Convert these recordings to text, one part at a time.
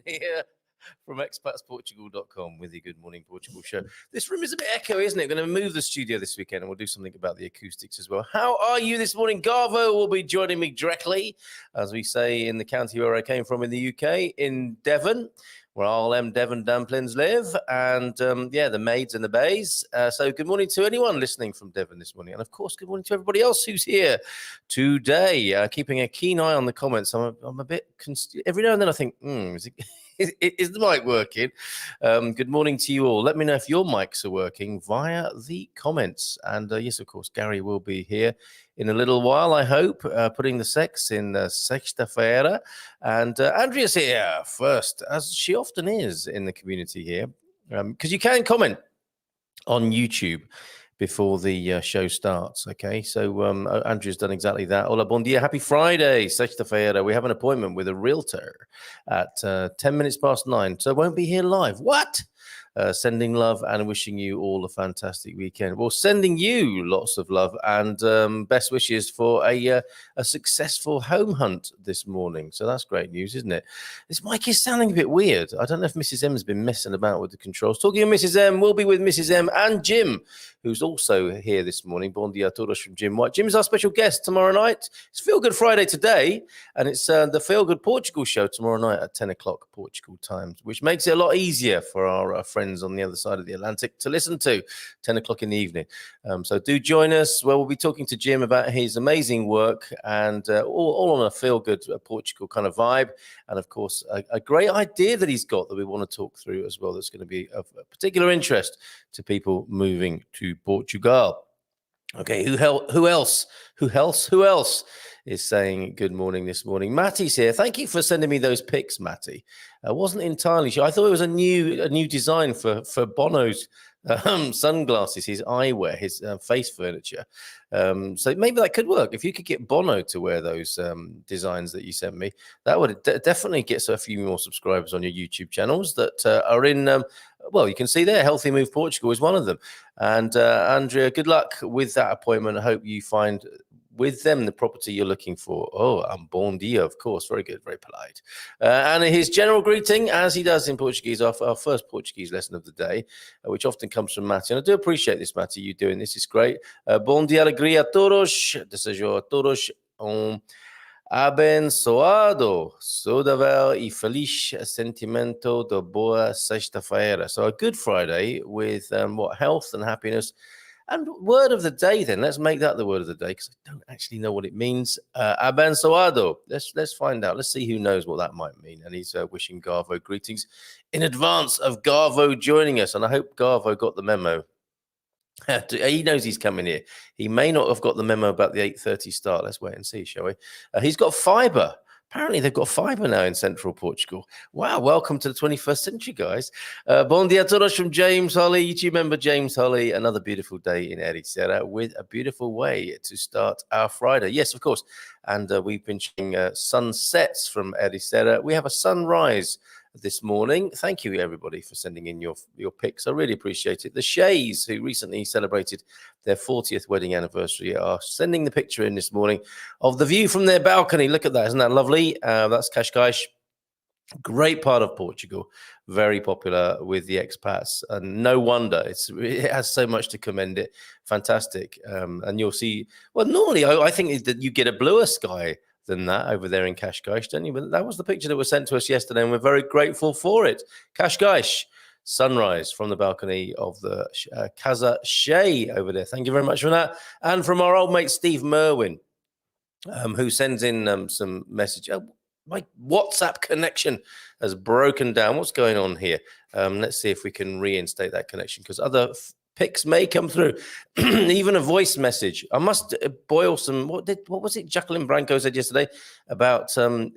here from expatsportugal.com with your Good Morning Portugal show. This room is a bit echoey, isn't it? We're going to move the studio this weekend and we'll do something about the acoustics as well. How are you this morning? Garvo will be joining me directly, as we say in the county where I came from in the UK, in Devon, where all them Devon dumplings live, and the maids and the bays. So good morning to anyone listening from Devon this morning. And of course, good morning to everybody else who's here today. Keeping a keen eye on the comments. I'm a bit, every now and then I think, is the mic working? Good morning to you all. Let me know if your mics are working via the comments. And yes, of course, Gary will be here in a little while, I hope, putting the sex in sexta-feira. And Andrea's here first, as she often is in the community here, because you can comment on YouTube before the show starts, okay? So Andrea's done exactly that. Hola, bon dia, happy Friday, sexta-feira. We have an appointment with a realtor at 10 minutes past 9, so I won't be here live. What? Sending love and wishing you all a fantastic weekend. Well, sending you lots of love and best wishes for a successful home hunt this morning. So that's great news, isn't it? This mic is sounding a bit weird. I don't know if Mrs. M has been messing about with the controls. Talking of Mrs. M, we'll be with Mrs. M and Jim, who's also here this morning. Bon dia a todos from Jim White. Jim's our special guest tomorrow night. It's Feelgood Friday today, and it's the Feelgood Portugal show tomorrow night at 10 o'clock Portugal time, which makes it a lot easier for our friends on the other side of the Atlantic to listen to 10 o'clock in the evening. So do join us, where we'll be talking to Jim about his amazing work and all on a feel-good Portugal kind of vibe. And of course, a great idea that he's got that we want to talk through as well, that's going to be of particular interest to people moving to Portugal. Okay, who else is saying good morning this morning? Matty's here. Thank you for sending me those pics, Matty. I wasn't entirely sure. I thought it was a new design for Bono's sunglasses, his eyewear, his face furniture. So maybe that could work. If you could get Bono to wear those designs that you sent me, that would definitely get a few more subscribers on your YouTube channels that are in, well, you can see there, Healthy Move Portugal is one of them. And Andrea, good luck with that appointment. I hope you find with them the property you're looking for. Oh, bon dia, of course. Very good, very polite. And his general greeting, as he does in Portuguese, our first Portuguese lesson of the day, which often comes from Matty. And I do appreciate this, Matty, you doing this. It's great. Bon dia, alegria a todos. Desejo a todos abençoado, saudável e feliz sentimento de boa sexta-feira. So a good Friday with health and happiness. And word of the day, then. Let's make that the word of the day, because I don't actually know what it means. Abençoado. Let's find out. Let's see who knows what that might mean. And he's wishing Garvo greetings in advance of Garvo joining us. And I hope Garvo got the memo. He knows he's coming here. He may not have got the memo about the 8:30 start. Let's wait and see, shall we? He's got fibre. Apparently, they've got fibre now in central Portugal. Wow, welcome to the 21st century, guys. Bon dia a todos from James Holly, YouTube member James Holly. Another beautiful day in Ericeira with a beautiful way to start our Friday. Yes, of course. And we've been showing sunsets from Ericeira. We have a sunrise this morning. Thank you, everybody, for sending in your pics. I really appreciate it. The Shays, who recently celebrated their 40th wedding anniversary, are sending the picture in this morning of the view from their balcony. Look at that. Isn't that lovely? That's Cascais. Great part of Portugal. Very popular with the expats. And no wonder. It has so much to commend it. Fantastic. And you'll see, well, normally I think that you get a bluer sky than that over there in Cascais, don't you? But that was the picture that was sent to us yesterday, and we're very grateful for it. Cascais, sunrise from the balcony of the Casa Shay over there. Thank you very much for that. And from our old mate Steve Merwin, who sends in some message. Oh, my WhatsApp connection has broken down. What's going on here? Let's see if we can reinstate that connection, because other pics may come through. Even a voice message. I must boil some. What was it Jacqueline Branco said yesterday about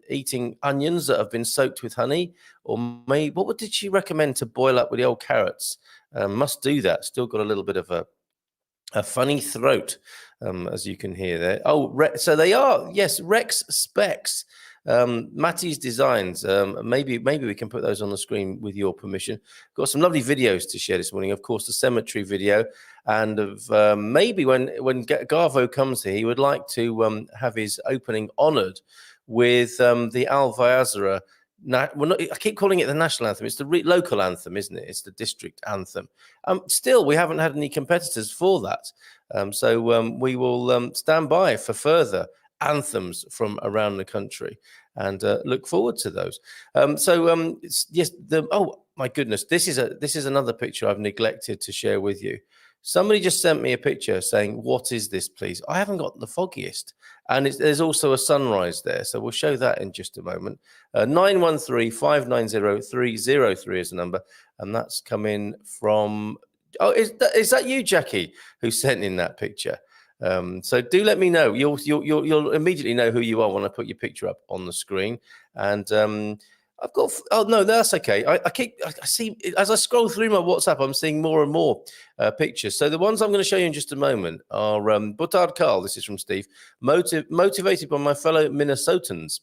eating onions that have been soaked with honey? Or maybe what did she recommend to boil up with the old carrots? Must do that. Still got a little bit of a funny throat, as you can hear there. Oh, so they are, yes, Rex Specs. Matty's designs. Maybe we can put those on the screen with your permission. Got some lovely videos to share this morning. Of course, the cemetery video, and of maybe when Garvo comes here, he would like to have his opening honoured with the Alvaiazara I keep calling it the national anthem. It's the local anthem, isn't it? It's the district anthem. Still, we haven't had any competitors for that. So we will stand by for further anthems from around the country and look forward to those. Yes, oh my goodness, this is another picture I've neglected to share with you. Somebody just sent me a picture saying, "What is this, please?" I haven't got the foggiest. And there's also a sunrise there. So we'll show that in just a moment. 913-590-303 is the number. And that's coming from, is that you, Jackie, who sent in that picture? So do let me know. You'll immediately know who you are when I put your picture up on the screen. And I've got, oh no, that's okay. I see, as I scroll through my WhatsApp, I'm seeing more and more pictures. So the ones I'm going to show you in just a moment are Butard Carl, this is from Steve, motivated by my fellow Minnesotans.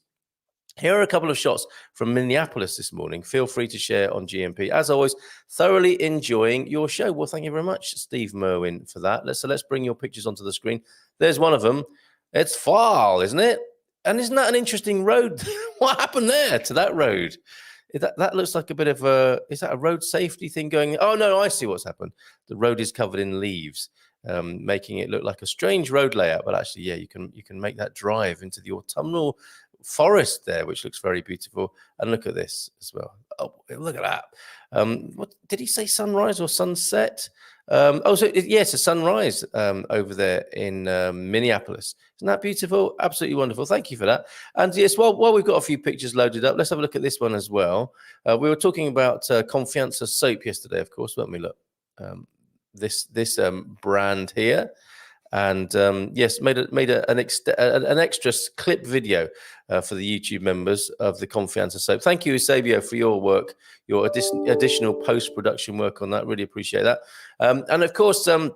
Here are a couple of shots from Minneapolis this morning. Feel free to share on GMP. As always, thoroughly enjoying your show. Well, thank you very much, Steve Merwin, for that. Let's bring your pictures onto the screen. There's one of them. It's fall, isn't it? And isn't that an interesting road? What happened there to that road? That looks like a bit of a, is that a road safety thing going? Oh, no, I see what's happened. The road is covered in leaves, making it look like a strange road layout. But actually, yeah, you can make that drive into the autumnal forest there, which looks very beautiful. And look at this as well. Oh, look at that. What did he say, sunrise or sunset? It's a sunrise over there in Minneapolis. Isn't that beautiful? Absolutely wonderful. Thank you for that. And yes, while we've got a few pictures loaded up, let's have a look at this one as well. We were talking about Confianza soap yesterday, of course, weren't we? Look, this brand here. And yes, made an extra clip video for the YouTube members of the Confianza soap. Thank you, Eusebio, for your work, your additional post-production work on that. Really appreciate that. And of course, I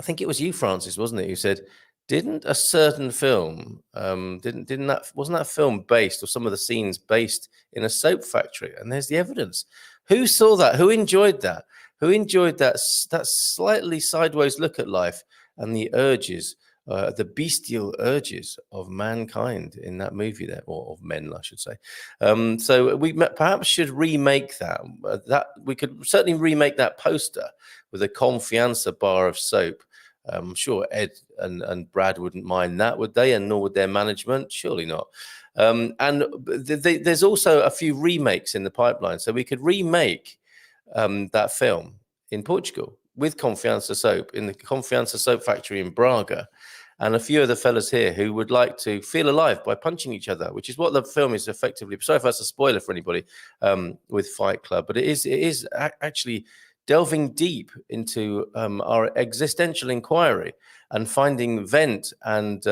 think it was you, Francis, wasn't it, who said, didn't a certain film, wasn't that film based, or some of the scenes based in a soap factory? And there's the evidence. Who saw that? Who enjoyed that? Who enjoyed that slightly sideways look at life and the urges, the bestial urges of mankind in that movie there, or of men, I should say. So we perhaps should remake that. We could certainly remake that poster with a Confianza bar of soap. I'm sure Ed and Brad wouldn't mind that, would they? And nor would their management. Surely not. And there's also a few remakes in the pipeline. So we could remake that film in Portugal with Confianza soap in the Confianza soap factory in Braga, and a few of the fellas here who would like to feel alive by punching each other, which is what the film is effectively. Sorry if that's a spoiler for anybody with Fight Club, but it is actually delving deep into our existential inquiry and finding vent and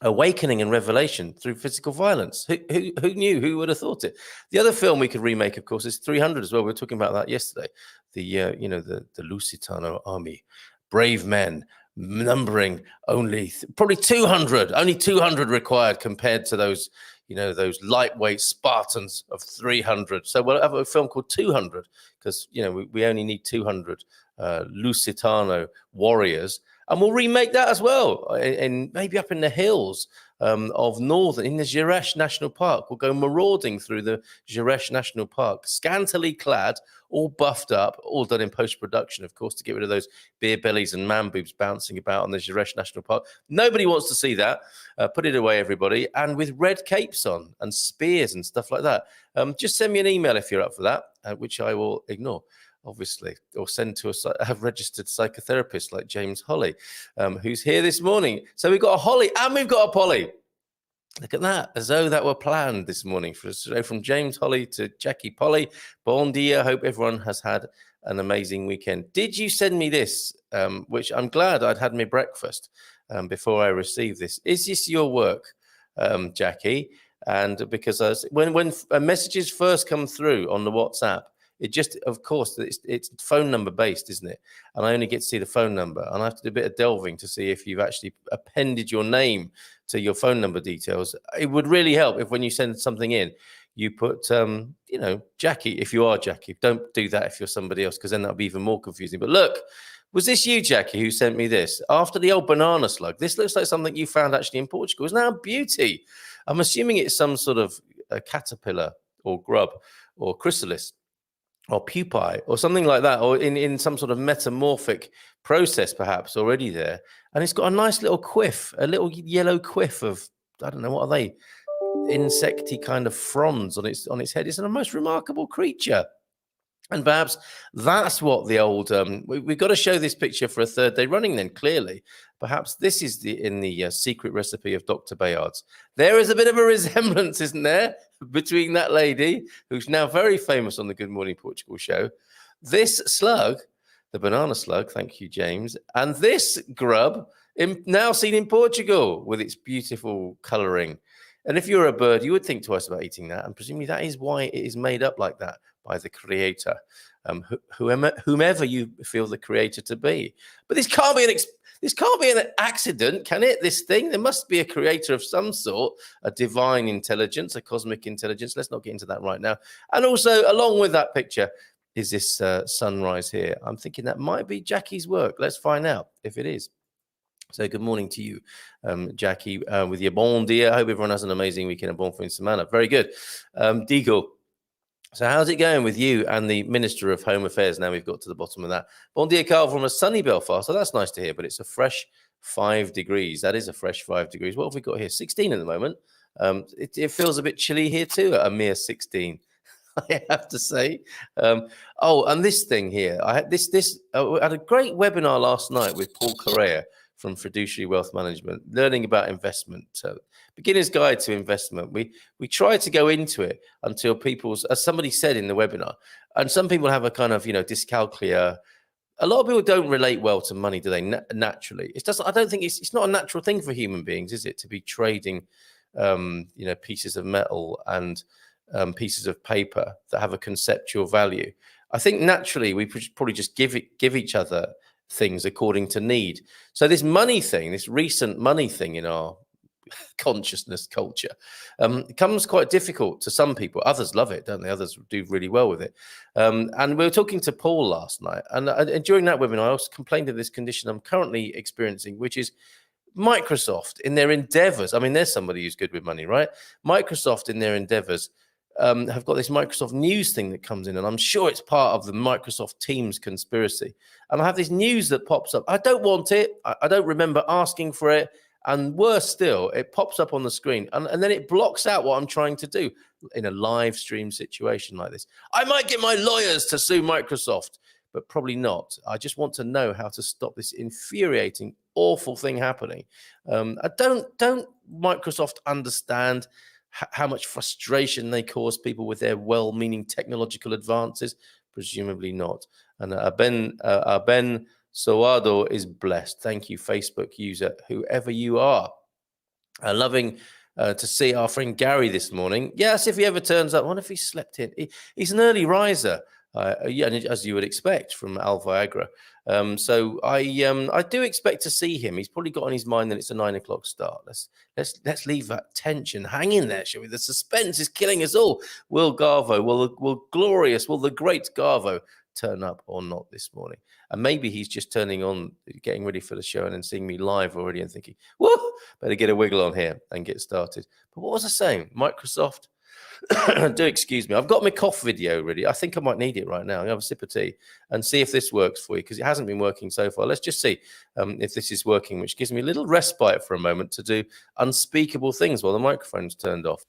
awakening and revelation through physical violence. Who knew? Who would have thought it? The other film we could remake, of course, is 300 as well. We were talking about that yesterday. The Lusitano army, brave men, numbering only probably 200, only 200 required compared to those, those lightweight Spartans of 300. So we'll have a film called 200 because, we only need 200 Lusitano warriors. And we'll remake that as well, and maybe up in the hills of northern, in the Gerês National Park. We'll go marauding through the Gerês National Park, scantily clad, all buffed up, all done in post-production, of course, to get rid of those beer bellies and man boobs bouncing about on the Gerês National Park. Nobody wants to see that. Put it away, everybody. And with red capes on and spears and stuff like that. Just send me an email if you're up for that, which I will ignore, obviously, or send to a registered psychotherapist like James Holly, who's here this morning. So we've got a Holly and we've got a Polly. Look at that, as though that were planned this morning. From James Holly to Jackie Polly. Bon dia. Hope everyone has had an amazing weekend. Did you send me this, which I'm glad I'd had my breakfast before I received this. Is this your work, Jackie? And because when messages first come through on the WhatsApp, it just, of course, it's phone number based, isn't it? And I only get to see the phone number. And I have to do a bit of delving to see if you've actually appended your name to your phone number details. It would really help if when you send something in, you put, Jackie, if you are Jackie. Don't do that if you're somebody else, because then that'll be even more confusing. But look, was this you, Jackie, who sent me this? After the old banana slug, this looks like something you found actually in Portugal. Isn't that a beauty? I'm assuming it's some sort of a caterpillar or grub or chrysalis or pupae or something like that, or in some sort of metamorphic process perhaps already there. And it's got a nice little quiff, a little yellow quiff of, I don't know, what are they? Insecty kind of fronds on its head. It's a most remarkable creature. And perhaps that's what the old we've got to show this picture for a third day running then, clearly. Perhaps this is in the secret recipe of Dr. Bayard's. There is a bit of a resemblance, isn't there, between that lady, who's now very famous on the Good Morning Portugal show, this slug, the banana slug, thank you, James, and this grub, now seen in Portugal with its beautiful colouring. And if you're a bird, you would think twice about eating that, and presumably that is why it is made up like that by the creator, whomever you feel the creator to be. But this can't be an accident, can it? This thing, there must be a creator of some sort, a divine intelligence, a cosmic intelligence. Let's not get into that right now. And also, along with that picture, is this sunrise here. I'm thinking that might be Jackie's work. Let's find out if it is. So good morning to you, Jackie, with your bon dia. I hope everyone has an amazing weekend at Bon Fin Semana. Very good. Deagle. So how's it going with you and the Minister of Home Affairs? Now we've got to the bottom of that. Bon dia, Carl, from a sunny Belfast. So that's nice to hear, but it's a fresh 5 degrees. That is a fresh 5 degrees. What have we got here? 16 at the moment. It feels a bit chilly here too, at a mere 16. I have to say. And this thing here, I had I had a great webinar last night with Paul Correa from Fiduciary Wealth Management, learning about investment. Beginner's Guide to Investment. We try to go into it until as somebody said in the webinar, and some people have a kind of, dyscalculia. A lot of people don't relate well to money, do they? Naturally, I don't think it's not a natural thing for human beings, is it, to be trading, pieces of metal and pieces of paper that have a conceptual value. I think naturally we probably just give each other things according to need. So this money thing, this recent money thing in our consciousness culture, comes quite difficult to some people. Others love it, don't they? Others do really well with it. And we were talking to Paul last night, and during that webinar, I also complained of this condition I'm currently experiencing, which is Microsoft in their endeavors. I mean, there's somebody who's good with money, right? Microsoft in their endeavors have got this Microsoft News thing that comes in, and I'm sure it's part of the Microsoft Teams conspiracy. And I have this news that pops up. I don't want it. I don't remember asking for it. And worse still, it pops up on the screen, and then it blocks out what I'm trying to do in a live stream situation like this. I might get my lawyers to sue Microsoft, but probably not. I just want to know how to stop this infuriating, awful thing happening. Don't Microsoft understand how much frustration they cause people with their well-meaning technological advances? Presumably not. And Ben Soado is blessed. Thank you, Facebook user, whoever you are. Loving to see our friend Gary this morning. Yes, if he ever turns up, I wonder if he slept in. He's an early riser, as you would expect from Al Viagra. So I do expect to see him. He's probably got on his mind that it's a 9 o'clock start. Let's leave that tension. Hang in there, shall we? The suspense is killing us all. Will Garvo, will the great Garvo turn up or not this morning? And maybe he's just turning on, getting ready for the show, and then seeing me live already and thinking, whoa, better get a wiggle on here and get started. But what was I saying? Microsoft. Do excuse me. I've got my cough video ready. I think I might need it right now. I'll have a sip of tea and see if this works for you, because it hasn't been working so far. Let's just see if this is working, which gives me a little respite for a moment to do unspeakable things while the microphone's turned off.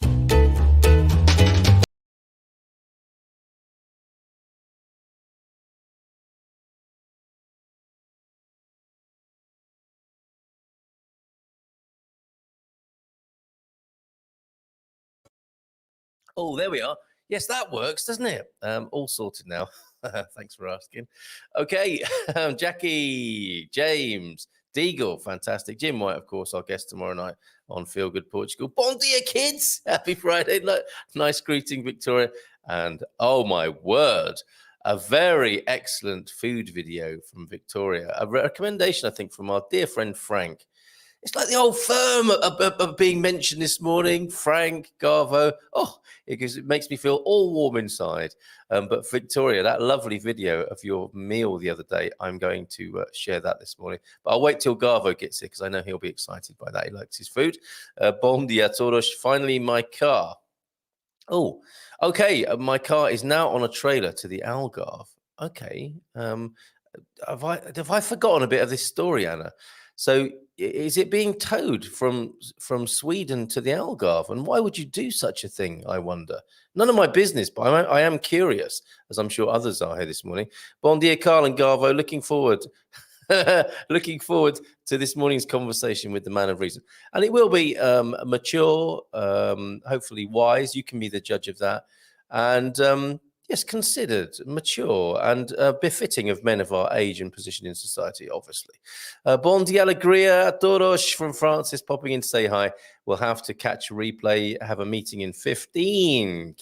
Oh, there we are. Yes, that works, doesn't it? All sorted now. Thanks for asking. Okay, Jackie, James, Deagle, fantastic. Jim White, of course, our guest tomorrow night on Feelgood Portugal. Bon dia, kids. Happy Friday. Nice greeting, Victoria. And oh my word, a very excellent food video from Victoria. A recommendation, I think, from our dear friend Frank. It's like the old firm are being mentioned this morning, Frank, Garvo. Oh, because it makes me feel all warm inside. But Victoria, that lovely video of your meal the other day, I'm going to share that this morning. But I'll wait till Garvo gets here, because I know he'll be excited by that. He likes his food. Bon dia todos. Finally, my car. Oh, okay. My car is now on a trailer to the Algarve. Okay. Have I forgotten a bit of this story, Anna? So is it being towed from Sweden to the Algarve? And why would you do such a thing, I wonder? None of my business, but I am curious, as I'm sure others are here this morning. Bon dia, Carl and Garvo. Looking forward to this morning's conversation with the man of reason. And it will be mature, hopefully wise. You can be the judge of that. And yes, considered, mature, and befitting of men of our age and position in society, obviously. Bon dia alegria a todos from Francis popping in to say hi. We'll have to catch a replay, have a meeting in 15.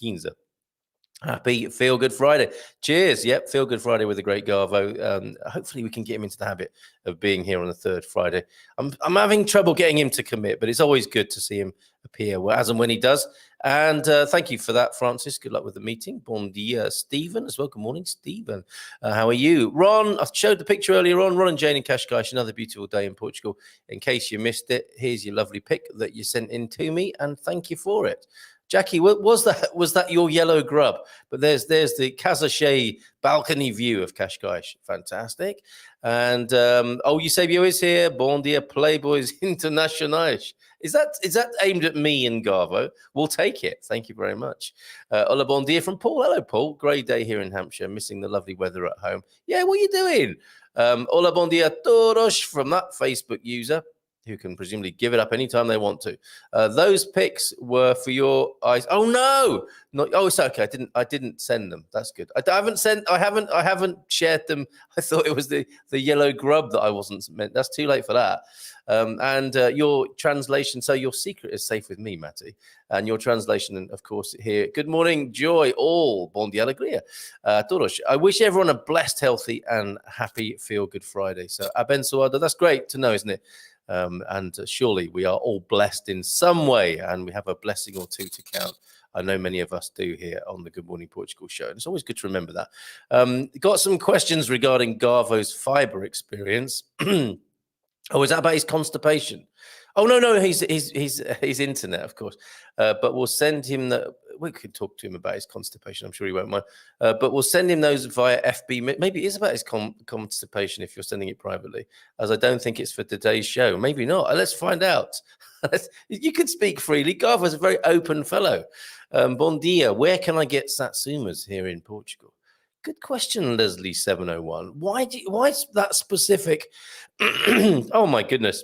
Happy Feel Good Friday. Cheers. Yep, Feel Good Friday with the great Garvo. Hopefully we can get him into the habit of being here on the third Friday. I'm having trouble getting him to commit, but it's always good to see him appear as and when he does. And thank you for that, Francis. Good luck with the meeting. Bon dia, Stephen, as well. Good morning, Stephen. How are you? Ron, I showed the picture earlier on. Ron and Jane in Cascais, another beautiful day in Portugal. In case you missed it, here's your lovely pic that you sent in to me, and thank you for it. Jackie, was that your yellow grub? But there's the Casa Shea balcony view of Cascais. Fantastic. And Eusebio is here. Bon dia, Playboys Internationais. Is that aimed at me and Garvo? We'll take it. Thank you very much. Hola, bon dia from Paul. Hello, Paul. Great day here in Hampshire. Missing the lovely weather at home. Yeah, what are you doing? Hola, bon dia, todos from that Facebook user, who can presumably give it up anytime they want to. Those pics were for your eyes. Oh no, it's okay. I didn't send them. That's good. I haven't shared them. I thought it was the yellow grub that I wasn't meant. That's too late for that. And your translation. So your secret is safe with me, Matty. And your translation, of course, here. Good morning, joy, all. Bon dia alegria. Todos. I wish everyone a blessed, healthy, and happy Feel Good Friday. So abençoado. That's great to know, isn't it? And surely we are all blessed in some way, and we have a blessing or two to count. I know many of us do here on the Good Morning Portugal show, and it's always good to remember that. Got some questions regarding Garvo's fibre experience. Oh, is that about his constipation? Oh no, he's internet, of course. But we'll send him that. We could talk to him about his constipation. I'm sure he won't mind. But we'll send him those via FB. Maybe it is about his constipation if you're sending it privately, as I don't think it's for today's show. Maybe not. Let's find out. You can speak freely. Garvo's a very open fellow. Bon dia. Where can I get satsumas here in Portugal? Good question, Leslie 701. Why is that specific? Oh my goodness.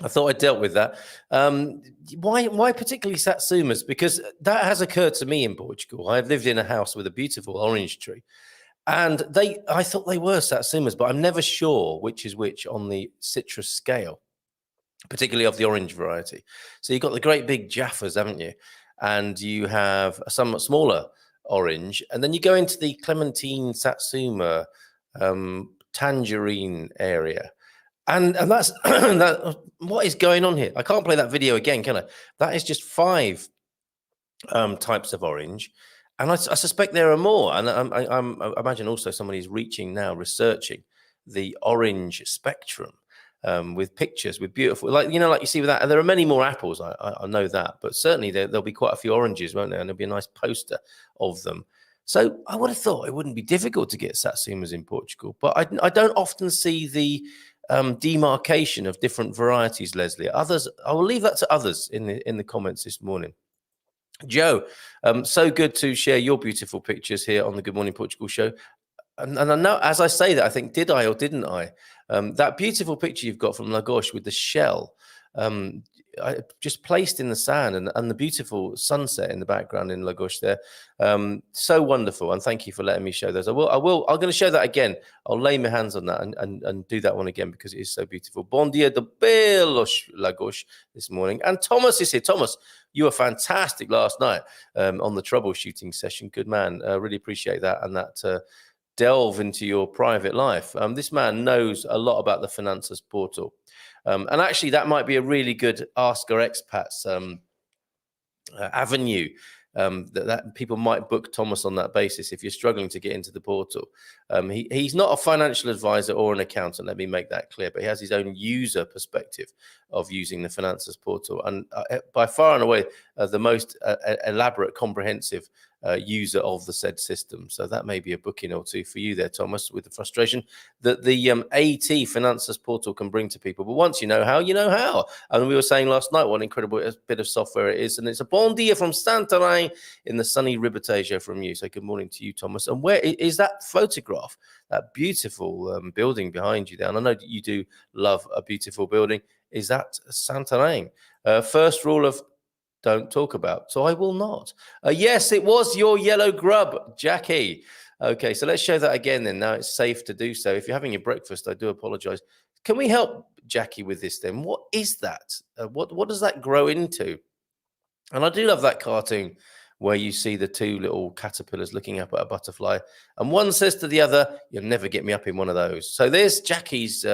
I thought I dealt with that. Why particularly satsumas? Because that has occurred to me in Portugal. I've lived in a house with a beautiful orange tree, and I thought they were satsumas, but I'm never sure which is which on the citrus scale, particularly of the orange variety. So you've got the great big Jaffas, haven't you? And you have a somewhat smaller orange, and then you go into the clementine, satsuma, tangerine area. And that's that. What is going on here? I can't play that video again, can I? That is just 5 types of orange, and I suspect there are more. And I imagine also somebody is reaching now, researching the orange spectrum with pictures, with beautiful, like you see with that. And there are many more apples. I know that, but certainly there'll be quite a few oranges, won't there? And there'll be a nice poster of them. So I would have thought it wouldn't be difficult to get satsumas in Portugal, but I don't often see the demarcation of different varieties, Leslie. Others, I will leave that to others in the comments this morning. Joe, so good to share your beautiful pictures here on the Good Morning Portugal show. And I know, as I say that, I think, did I or didn't I? That beautiful picture you've got from Lagos with the shell, just placed in the sand, and the beautiful sunset in the background in Lagos there. So wonderful, and thank you for letting me show those. I'm going to show that again. I'll lay my hands on that and do that one again because it is so beautiful. Bon dia de belos Lagos this morning. And Thomas is here. Thomas, you were fantastic last night on the troubleshooting session. Good man. Really appreciate that, and that delve into your private life. This man knows a lot about the Finances portal. And actually, that might be a really good Ask Our Expats avenue that people might book Thomas on that basis if you're struggling to get into the portal. He's not a financial advisor or an accountant, let me make that clear, but he has his own user perspective of using the Finances portal, and by far and away the most elaborate, comprehensive user of the said system. So that may be a booking or two for you there, Thomas, with the frustration that the AT Finances portal can bring to people. But once you know how, you know how. And we were saying last night what an incredible bit of software it is. And it's a bon dia from Santarém in the sunny Ribatejo from you. So good morning to you, Thomas. And where is that photograph, that beautiful building behind you there? And I know that you do love a beautiful building. Is that Santarém? First rule of don't talk about, so I will not. Yes, it was your yellow grub, Jackie. Okay, so let's show that again then. Now it's safe to do so. If you're having your breakfast, I do apologize. Can we help Jackie with this then? What is that? What does that grow into? And I do love that cartoon where you see the two little caterpillars looking up at a butterfly, and one says to the other, "You'll never get me up in one of those." So there's Jackie's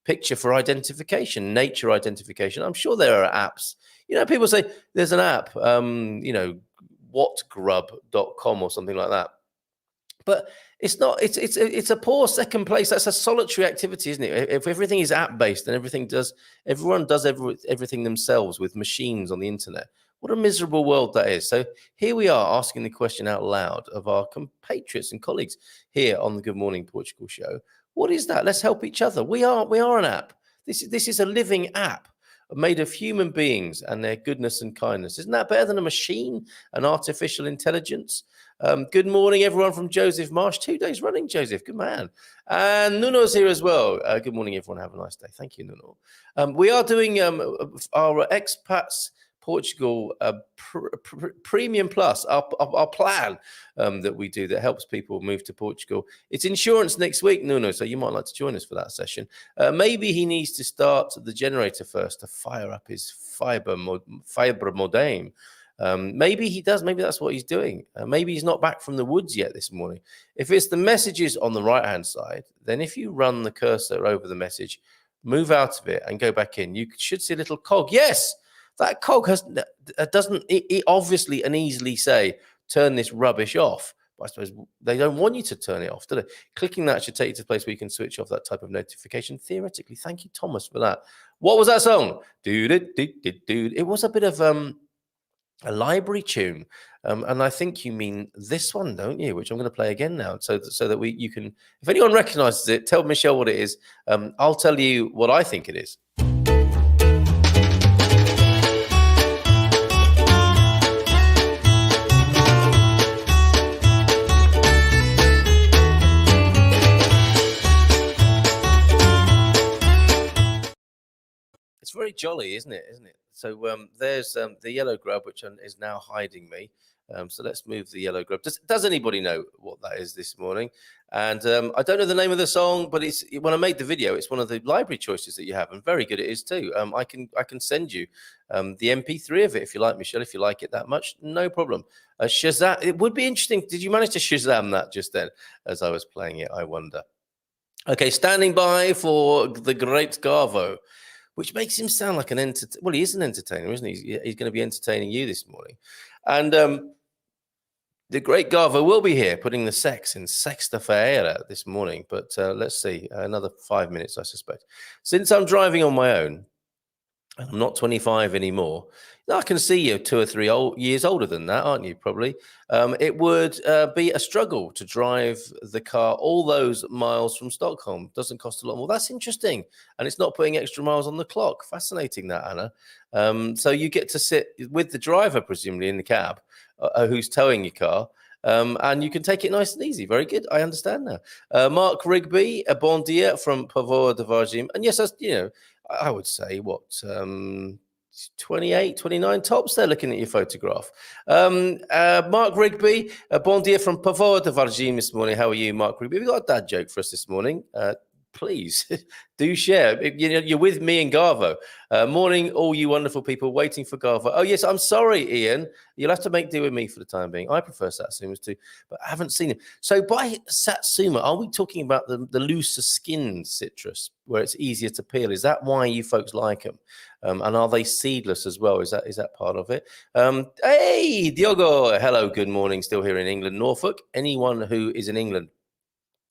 picture for identification, nature identification. I'm sure there are apps. You know, people say there's an app, you know, whatgrub.com or something like that. But it's not, it's a poor second place. That's a solitary activity, isn't it? If everything is app-based and everyone does everything themselves with machines on the internet, what a miserable world that is. So here we are asking the question out loud of our compatriots and colleagues here on the Good Morning Portugal show. What is that? Let's help each other. We are an app. This is a living app made of human beings and their goodness and kindness. Isn't that better than a machine, an artificial intelligence? Good morning, everyone from Joseph Marsh. 2 days running, Joseph. Good man. And Nuno's here as well. Good morning, everyone. Have a nice day. Thank you, Nuno. We are doing our Expats Portugal Premium Plus, our plan that we do that helps people move to Portugal. It's insurance next week, Nuno, so you might like to join us for that session. Maybe he needs to start the generator first to fire up his fiber modem. Maybe he does. Maybe that's what he's doing. Maybe he's not back from the woods yet this morning. If it's the messages on the right-hand side, then if you run the cursor over the message, move out of it and go back in, you should see a little cog. Yes! That cog doesn't obviously and easily say, turn this rubbish off. But I suppose they don't want you to turn it off, do they? Clicking that should take you to a place where you can switch off that type of notification. Theoretically, thank you, Thomas, for that. What was that song? Dude. It was a bit of a library tune. And I think you mean this one, don't you? Which I'm going to play again now, so that you can, if anyone recognizes it, tell Michelle what it is. I'll tell you what I think it is. It's very jolly, isn't it? So there's the yellow grub, which is now hiding me. So let's move the yellow grub. Does anybody know what that is this morning? And I don't know the name of the song, but when I made the video, it's one of the library choices that you have, and very good it is too. I can send you the MP3 of it if you like, Michelle. If you like it that much, no problem. Shazam! It would be interesting. Did you manage to Shazam that just then as I was playing it? I wonder. Okay, standing by for the great Garvo, which makes him sound like an entertainer. Well, he is an entertainer, isn't he? He's going to be entertaining you this morning. And the great Garvo will be here putting the sex in Sexta Feira this morning. But let's see, another 5 minutes, I suspect. Since I'm driving on my own, and I'm not 25 anymore, I can see you're 2 or 3 years older than that, aren't you, probably? It would be a struggle to drive the car all those miles from Stockholm. Doesn't cost a lot more. That's interesting. And it's not putting extra miles on the clock. Fascinating, that, Anna. So you get to sit with the driver, presumably, in the cab, who's towing your car. And you can take it nice and easy. Very good. I understand now. Mark Rigby, a bon dia from Pavor de Vargim. And yes, I would say, 28, 29 tops there, looking at your photograph. Mark Rigby, a bon dia from Pavor de Vargim this morning. How are you, Mark Rigby? Have you got a dad joke for us this morning? please do share. You're with me and Garvo. Morning, all you wonderful people waiting for Garvo. Oh, yes, I'm sorry, Ian. You'll have to make do with me for the time being. I prefer Satsumas too, but I haven't seen him. So by Satsuma, are we talking about the looser skinned citrus where it's easier to peel? Is that why you folks like them? And are they seedless as well? Is that part of it? Hey, Diogo. Hello, good morning. Still here in England, Norfolk. Anyone who is in England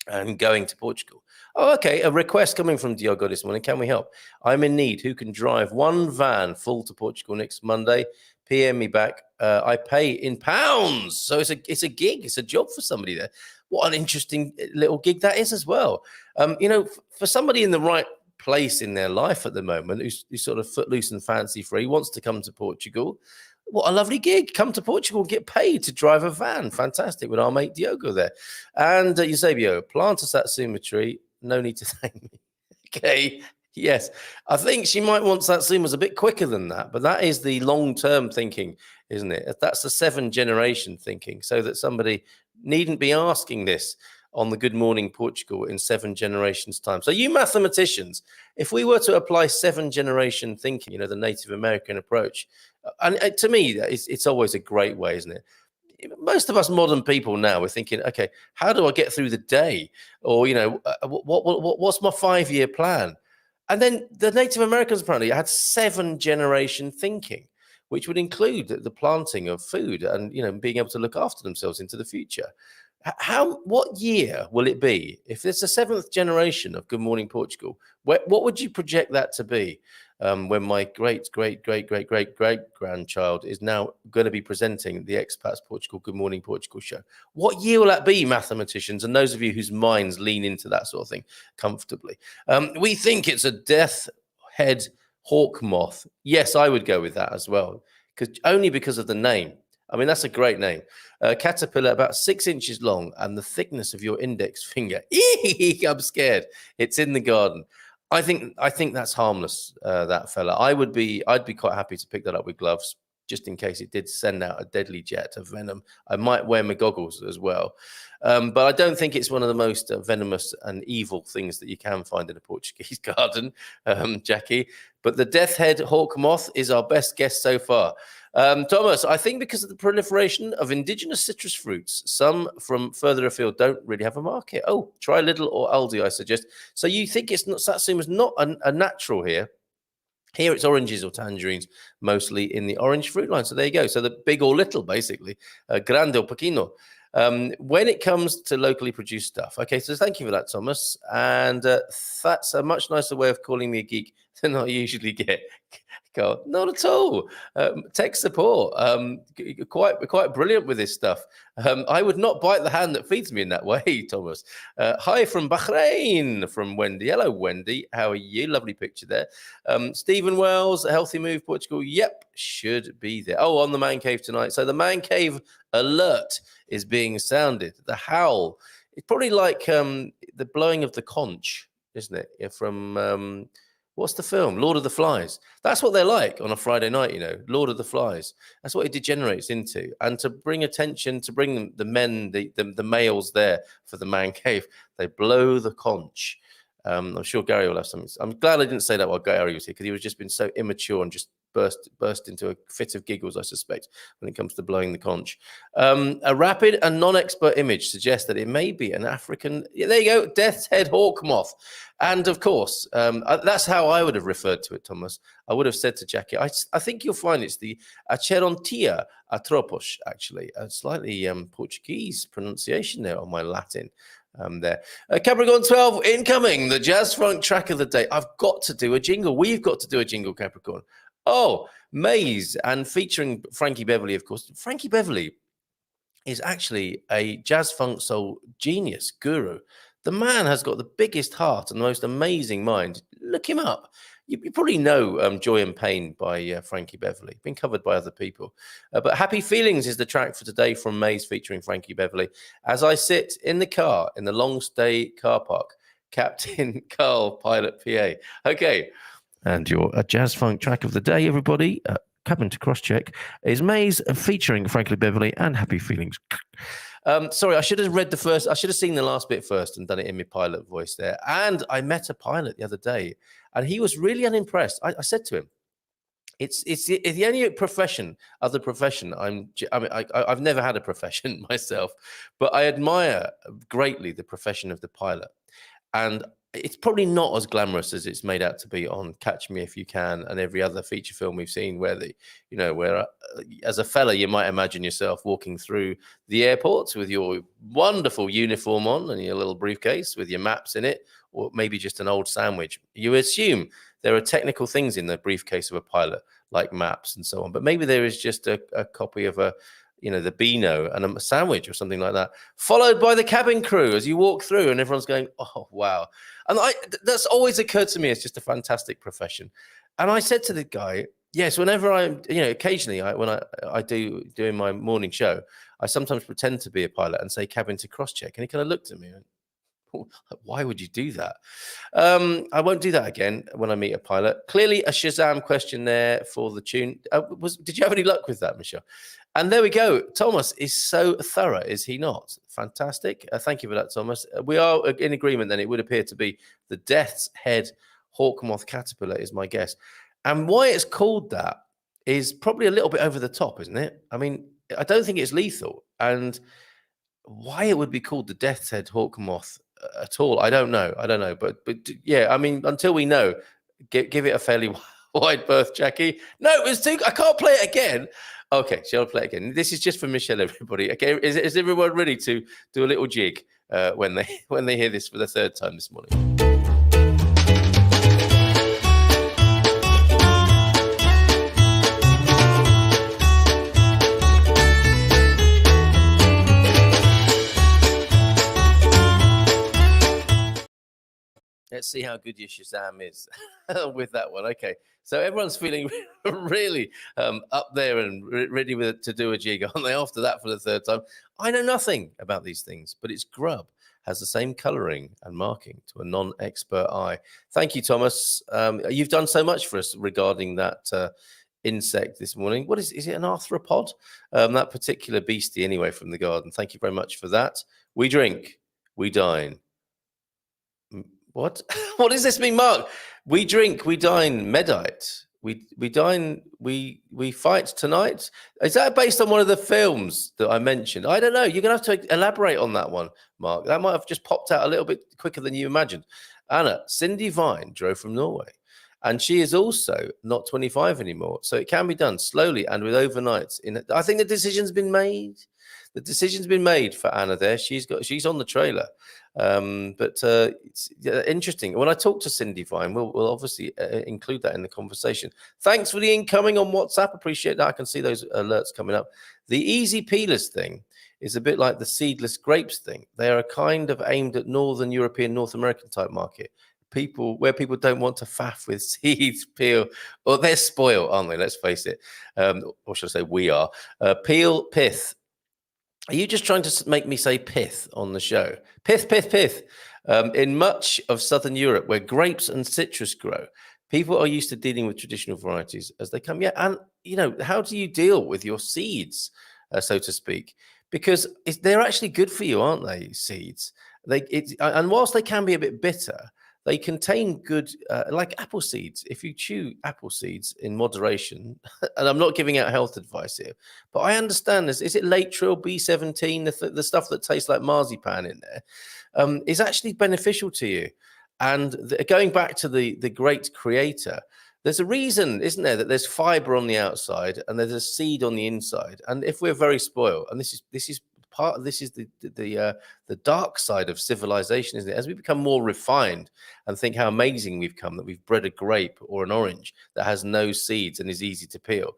and going to Portugal. Oh, okay. A request coming from Diogo this morning. Can we help? I'm in need. Who can drive one van full to Portugal next Monday? PM me back. I pay in pounds. So it's a gig. It's a job for somebody there. What an interesting little gig that is as well. For somebody in the right place in their life at the moment who's sort of footloose and fancy free, wants to come to Portugal. What a lovely gig. Come to Portugal, get paid to drive a van. Fantastic, with our mate Diogo there. And Eusebio, plant a Satsuma tree. No need to thank me. Okay, yes. I think she might want Satsumas a bit quicker than that, but that is the long-term thinking, isn't it? That's the 7-generation thinking, so that somebody needn't be asking this on the Good Morning Portugal in 7 generations' time. So you mathematicians, if we were to apply 7-generation thinking, the Native American approach, and to me, it's always a great way, isn't it? Most of us modern people now, we're thinking, okay, how do I get through the day? Or, what's my 5-year plan? And then the Native Americans apparently had 7-generation thinking, which would include the planting of food and, being able to look after themselves into the future. What year will it be if it's the 7th generation of Good Morning Portugal? What would you project that to be when my great grandchild is now going to be presenting the Expats Portugal Good Morning Portugal show? What year will that be, mathematicians, and those of you whose minds lean into that sort of thing comfortably? We think it's a death head hawk moth. Yes, I would go with that as well, only because of the name. I mean, that's a great name. Caterpillar, about 6 inches long and the thickness of your index finger. I'm scared. It's in the garden. I think that's harmless, that fella. I'd be quite happy to pick that up with gloves, just in case it did send out a deadly jet of venom. I might wear my goggles as well. But I don't think it's one of the most venomous and evil things that you can find in a Portuguese garden, Jackie. But the death head hawk moth is our best guess so far. Thomas, I think because of the proliferation of indigenous citrus fruits, some from further afield don't really have a market. Oh, try Lidl or Aldi, I suggest. So you think Satsuma's not a natural here? Here it's oranges or tangerines, mostly in the orange fruit line. So there you go. So the big or little, basically, grande or pequeño. When it comes to locally produced stuff. Okay, so thank you for that, Thomas. And that's a much nicer way of calling me a geek than I usually get. Not at all. Tech support. Quite brilliant with this stuff. I would not bite the hand that feeds me in that way, Thomas. Hi from Bahrain, from Wendy. Hello, Wendy. How are you? Lovely picture there. Stephen Wells, a healthy move, Portugal. Yep, should be there. Oh, on the man cave tonight. So the man cave alert is being sounded. The howl. It's probably like the blowing of the conch, isn't it? From what's the film? Lord of the Flies. That's what they're like on a Friday night, Lord of the Flies. That's what it degenerates into. And to bring attention, to bring the men, the males there for the man cave, they blow the conch. I'm sure Gary will have something. I'm glad I didn't say that while Gary was here, because he was just been so immature and just burst into a fit of giggles, I suspect, when it comes to blowing the conch. A rapid and non-expert image suggests that it may be an African, there you go, death's head hawk moth. And of course, that's how I would have referred to it, Thomas. I would have said to Jackie, I think you'll find it's the Acherontia atropos, actually, a slightly Portuguese pronunciation there on my Latin. There. Capricorn 12 incoming, the jazz funk track of the day. I've got to do a jingle. We've got to do a jingle, Capricorn. Oh, Maze, and featuring Frankie Beverly, of course. Frankie Beverly is actually a jazz funk soul genius, guru. The man has got the biggest heart and the most amazing mind. Look him up. You probably know Joy and Pain by Frankie Beverly. Been covered by other people. But Happy Feelings is the track for today from Maze featuring Frankie Beverly. As I sit in the car in the long stay car park, Captain Carl, pilot PA. Okay. And your jazz funk track of the day, everybody, coming to cross-check, is Maze featuring Frankie Beverly and Happy Feelings. Sorry, I should have read the first. I should have seen the last bit first and done it in my pilot voice there. And I met a pilot the other day, and he was really unimpressed. I said to him, it's the only profession, other profession. I've never had a profession myself, but I admire greatly the profession of the pilot. And it's probably not as glamorous as it's made out to be on Catch Me If You Can and every other feature film we've seen, where as a fella, you might imagine yourself walking through the airports with your wonderful uniform on and your little briefcase with your maps in it, or maybe just an old sandwich. You assume there are technical things in the briefcase of a pilot, like maps and so on, but maybe there is just a copy of the Beano and a sandwich or something like that, followed by the cabin crew as you walk through, and everyone's going, "Oh, wow!" And that's always occurred to me as just a fantastic profession. And I said to the guy, "Yes, whenever occasionally when I doing my morning show, I sometimes pretend to be a pilot and say cabin to cross check." And he kind of looked at me and, "Why would you do that?" I won't do that again when I meet a pilot. Clearly a Shazam question there for the tune. Did you have any luck with that, Michelle? And there we go. Thomas is so thorough, is he not? Fantastic. Thank you for that, Thomas. We are in agreement then. It would appear to be the Death's Head Hawk Moth Caterpillar is my guess. And why it's called that is probably a little bit over the top, isn't it? I mean, I don't think it's lethal. And why it would be called the Death's Head Hawk Moth at all, I don't know. But yeah, I mean, until we know, give it a fairly wide berth, Jackie. No, it was too. I can't play it again. Okay, shall I play it again? This is just for Michelle, everybody. Okay, is everyone ready to do a little jig when they hear this for the third time this morning? Let's see how good your Shazam is with that one. Okay, so everyone's feeling really up there and ready to do a jig, aren't they? After that, for the third time. I know nothing about these things, but its grub has the same colouring and marking to a non-expert eye. Thank you, Thomas. You've done so much for us regarding that insect this morning. What is it? An arthropod? That particular beastie, anyway, from the garden. Thank you very much for that. We drink, we dine. What? What does this mean, Mark? We drink, we dine, medite. We dine, we fight tonight. Is that based on one of the films that I mentioned? I don't know. You're going to have to elaborate on that one, Mark. That might have just popped out a little bit quicker than you imagined. Anna, Cindy Vine drove from Norway, and she is also not 25 anymore. So it can be done slowly and with overnights. I think the decision's been made. The decision's been made for Anna there. She's on the trailer. But it's interesting. When I talk to Cindy Vine, we'll obviously include that in the conversation. Thanks for the incoming on WhatsApp. Appreciate that. I can see those alerts coming up. The easy peelers thing is a bit like the seedless grapes thing. They are kind of aimed at Northern European, North American type market. Where people don't want to faff with seeds, peel, or they're spoiled, aren't they? Let's face it. Or should I say we are. Peel, pith. Are you just trying to make me say pith on the show? Pith, pith, pith. In much of Southern Europe, where grapes and citrus grow, people are used to dealing with traditional varieties as they come. Yeah, and, how do you deal with your seeds, so to speak? Because they're actually good for you, aren't they, seeds? And whilst they can be a bit bitter, they contain good, like apple seeds. If you chew apple seeds in moderation, and I'm not giving out health advice here, but I understand this. Is it Laetrile, B17, the stuff that tastes like marzipan in there, is actually beneficial to you. And going back to the great creator, there's a reason, isn't there, that there's fiber on the outside and there's a seed on the inside. And if we're very spoiled, and this is the dark side of civilization, isn't it? As we become more refined and think how amazing we've come, that we've bred a grape or an orange that has no seeds and is easy to peel.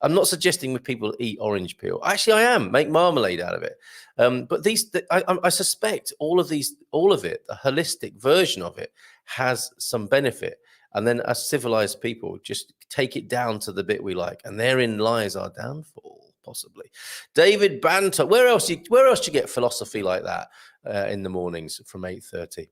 I'm not suggesting with people eat orange peel. Actually, I am. Make marmalade out of it. But I suspect all of it, the holistic version of it, has some benefit. And then as civilized people, just take it down to the bit we like. And therein lies our downfall. Possibly. David Banter. Where else do you get philosophy like that in the mornings from 8:30?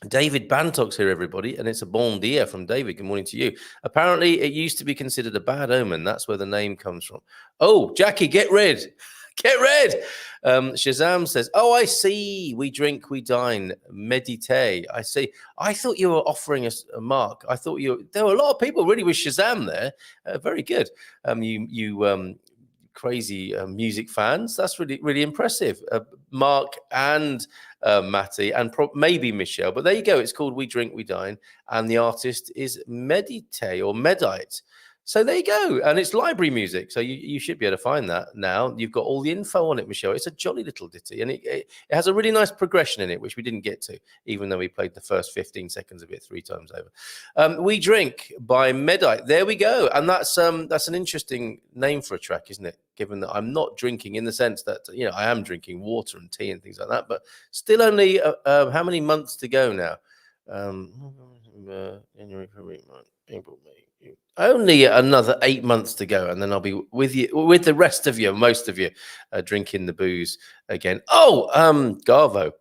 David Bantock's here, everybody, and it's a bon dia from David. Good morning to you. Apparently, it used to be considered a bad omen. That's where the name comes from. Oh, Jackie, get rid. Get red. Shazam says, "Oh, I see. We drink, we dine, meditate. I see. I thought you were offering us a mark. I thought there were a lot of people really with Shazam there. Very good. You crazy music fans. That's really impressive. Mark and Matty and maybe Michelle. But there you go. It's called We Drink, We Dine, and the artist is Meditate or Medite. So there you go. And it's library music. So you should be able to find that now. You've got all the info on it, Michelle. It's a jolly little ditty. And it has a really nice progression in it, which we didn't get to, even though we played the first 15 seconds of it 3 times over. We Drink by Medite. There we go. And that's an interesting name for a track, isn't it? Given that I'm not drinking in the sense that, I am drinking water and tea and things like that. But still only how many months to go now? January, February, March, April, May. Only another 8 months to go, and then I'll be with you, with the rest of you, most of you, drinking the booze again. Oh, Garvo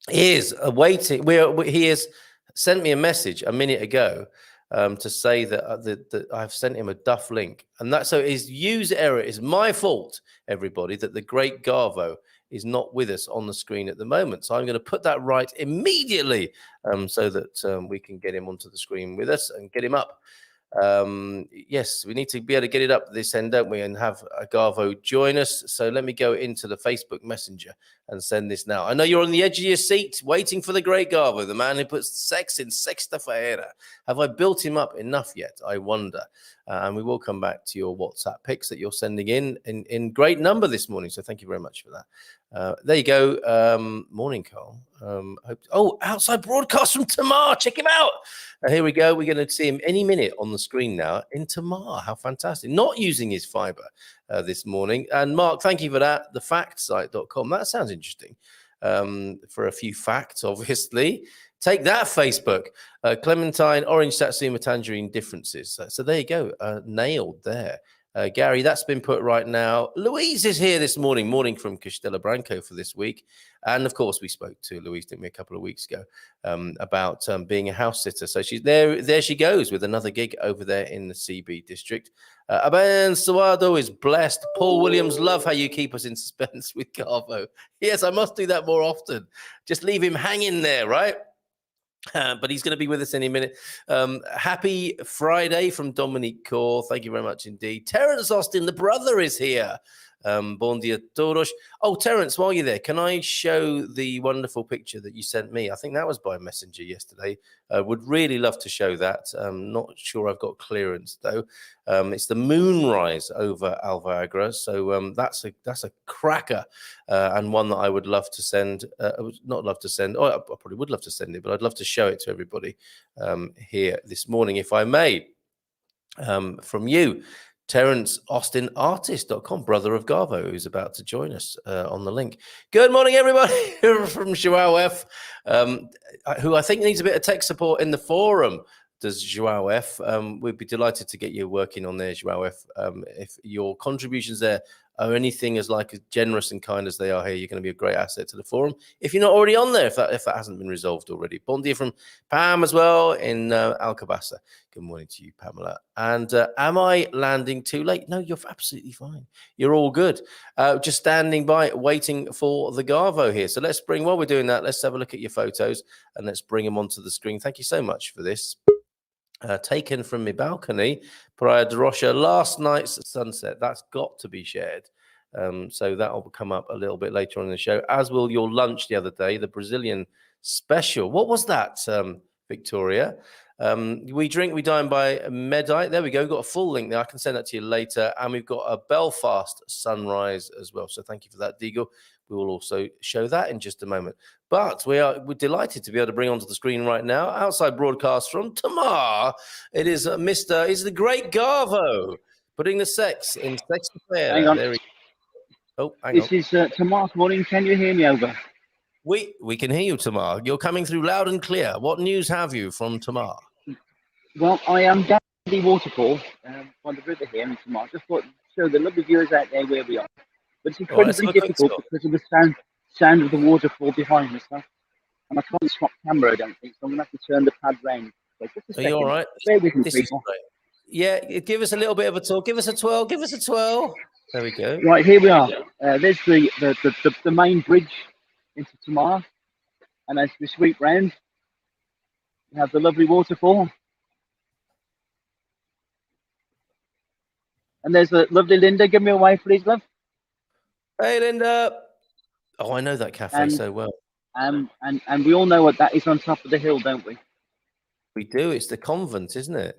is waiting. He has sent me a message a minute ago to say that I've sent him a duff link, and so his user error is my fault. Everybody, that the great Garvo is not with us on the screen at the moment. So I'm going to put that right immediately so that we can get him onto the screen with us and get him up. Yes, we need to be able to get it up this end, don't we, and have Garvo join us. So let me go into the Facebook Messenger and send this now. I know you're on the edge of your seat waiting for the great Garvo, the man who puts sex in Sexta Feira. Have I built him up enough yet? I wonder. And we will come back to your WhatsApp pics that you're sending in great number this morning. So thank you very much for that. There you go. Morning, Carl. Outside broadcast from Tomar. Check him out. Here we go. We're going to see him any minute on the screen now in Tomar. How fantastic. Not using his fiber this morning. And Mark, thank you for that. Thefactsite.com. That sounds interesting. For a few facts, obviously. Take that, Facebook. Clementine, orange, satsuma, tangerine differences. So there you go. Nailed there. Gary, that's been put right now. Louise is here this morning from Castella Branco for this week. And of course, we spoke to Louise, didn't we, a couple of weeks ago about being a house sitter. So she's there she goes with another gig over there in the CB district. Aben Suado is blessed. Paul Williams, love how you keep us in suspense with Garvo. Yes, I must do that more often. Just leave him hanging there, right? But he's going to be with us any minute. Happy Friday from Dominique Core. Thank you very much indeed. Terence Austin, the brother, is here. Bon dia todos. Oh, Terence, while you're there, can I show the wonderful picture that you sent me? I think that was by Messenger yesterday. Would really love to show that. Not sure I've got clearance though. It's the moonrise over Alvagra. So that's a cracker and one that I would love to send. Not love to send. Oh, I probably would love to send it, but I'd love to show it to everybody here this morning, if I may. From you. Terence Austin Artist.com, brother of Garvo, who's about to join us on the link. Good morning, everybody from Joao F, who I think needs a bit of tech support in the forum. Does Joao F? We'd be delighted to get you working on there, Joao F. If your contributions there are anything as generous and kind as they are here, you're going to be a great asset to the forum. If you're not already on there, if that hasn't been resolved already. Bon dia from Pam as well in Alcabasa. Good morning to you, Pamela. And am I landing too late? No, you're absolutely fine. You're all good. Just standing by, waiting for the Garvo here. So while we're doing that, let's have a look at your photos and let's bring them onto the screen. Thank you so much for this. Taken from my balcony, Praia de Rocha, last night's sunset. That's got to be shared. So that will come up a little bit later on in the show, as will your lunch the other day, the Brazilian special. What was that, Victoria? We Drink, We Dine by Medite. There we go. We've got a full link there. I can send that to you later. And we've got a Belfast sunrise as well. So thank you for that, Deagle. We will also show that in just a moment. But we're delighted to be able to bring onto the screen right now, outside broadcast from Tomar. It is the great Garvo, putting the sex in sex affair. Hang on. There we go. Oh, hang on. This is Tomar's morning. Can you hear me over? We can hear you, Tomar. You're coming through loud and clear. What news have you from Tomar? Well, I am down the waterfall by the river here in Tomar. Just thought to show the lovely viewers out there where we are. But it's incredibly difficult because of the sound of the waterfall behind us. And I can't swap camera, I don't think, so I'm going to have to turn the pad round. So just a second. Are you all right? Bear with me, people. Yeah, give us a little bit of a tour. Give us a twirl. Give us a twirl. There we go. Right, here we are. There's the main bridge into Tomar, and as we sweep round, we have the lovely waterfall. And there's the lovely Linda. Give me a wave, please, love. Hey, Linda. Oh, I know that cafe so well. And we all know what that is on top of the hill, don't we? We do. It's the convent, isn't it?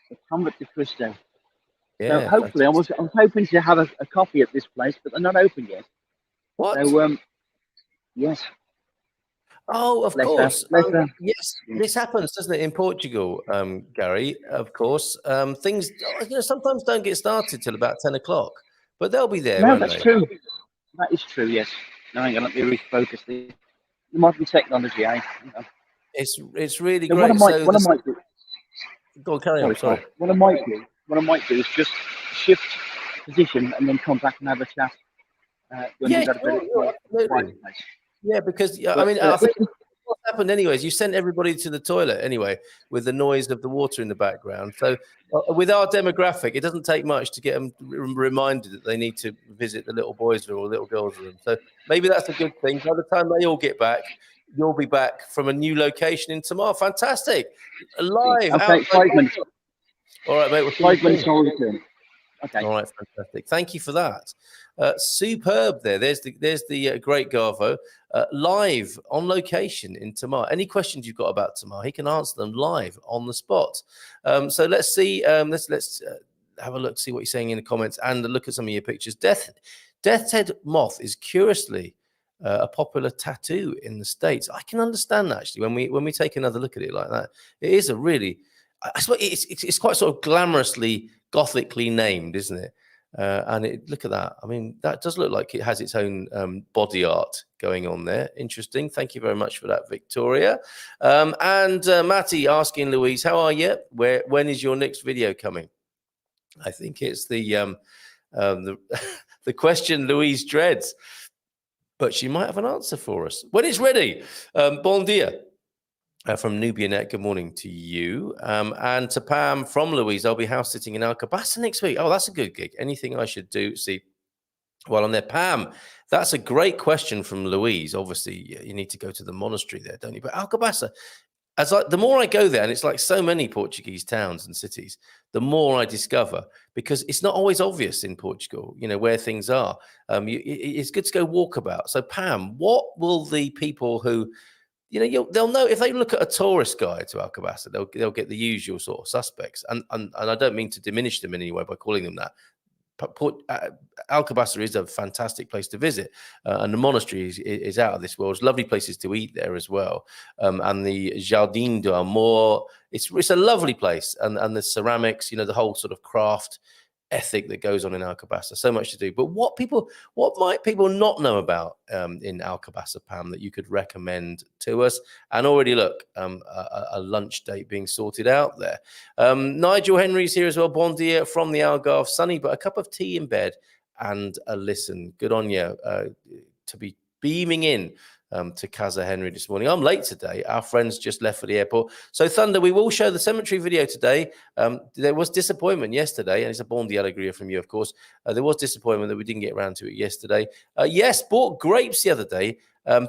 The Convent de Cristo. Yeah. So hopefully, I was hoping to have a coffee at this place, but they're not open yet. What? So yes. Oh, of Bless course. her. Yes, this happens, doesn't it, in Portugal, Gary? Of course, things sometimes don't get started till about 10 o'clock, but they'll be there. No, won't that's they? true. That is true. Yes. No, hang on. Let me refocus this. The modern technology, eh? It's really So great. what I might do. Go on, carry on. Sorry. What I might do is just shift position and then come back and have a chat when we've got a bit of quiet place. Yeah, because I mean, I think what happened anyways, you sent everybody to the toilet anyway with the noise of the water in the background. So with our demographic, it doesn't take much to get them reminded that they need to visit the little boys' room or little girls' room. So maybe that's a good thing. By the time they all get back, you'll be back from a new location in Tomar. Fantastic. Live. Okay, 5 minutes. All right, mate. We'll 5 minutes all return. Okay. All right, fantastic. Thank you for that. Superb there. There's the great Garvo live on location in Tomar. Any questions you've got about Tomar, he can answer them live on the spot. So let's see. Let's have a look, see what you're saying in the comments, and look at some of your pictures. Death's head moth is curiously a popular tattoo in the States. I can understand that actually when we take another look at it like that. It is a really, I suppose it's quite sort of glamorously, gothically named, isn't it? And look at that. I mean, that does look like it has its own body art going on there. Interesting. Thank you very much for that, Victoria. And Matty asking Louise, how are you? When is your next video coming? I think it's the question Louise dreads, but she might have an answer for us when it's ready. Bon dia. From Nubianet, good morning to you. And to Pam from Louise, I'll be house sitting in Alcobaça next week. Oh, that's a good gig. Anything I should do? See, while I'm there. Pam, that's a great question from Louise. Obviously, you need to go to the monastery there, don't you? But Alcobaça, the more I go there, and it's like so many Portuguese towns and cities, the more I discover, because it's not always obvious in Portugal, where things are. It's good to go walk about. So, Pam, what will the people who they'll know if they look at a tourist guide to Alcobaça, they'll get the usual sort of suspects. And I don't mean to diminish them in any way by calling them that. Alcobaça is a fantastic place to visit, and the monastery is out of this world. There's lovely places to eat there as well, and the Jardim do Amor. It's a lovely place, and the ceramics, the whole sort of craft ethic that goes on in Alcobaça. So much to do. But what might people not know about in Alcobaça, Pam, that you could recommend to us? And already look, a lunch date being sorted out there. Nigel Henry's here as well. Bon dia from the Algarve. Sunny, but a cup of tea in bed and a listen. Good on you to be beaming in to Casa Henry this morning. I'm late today. Our friends just left for the airport. So, Thunder, we will show the cemetery video today. There was disappointment yesterday, and it's a bon dia alegria from you, of course. There was disappointment that we didn't get around to it yesterday. Yes, bought grapes the other day.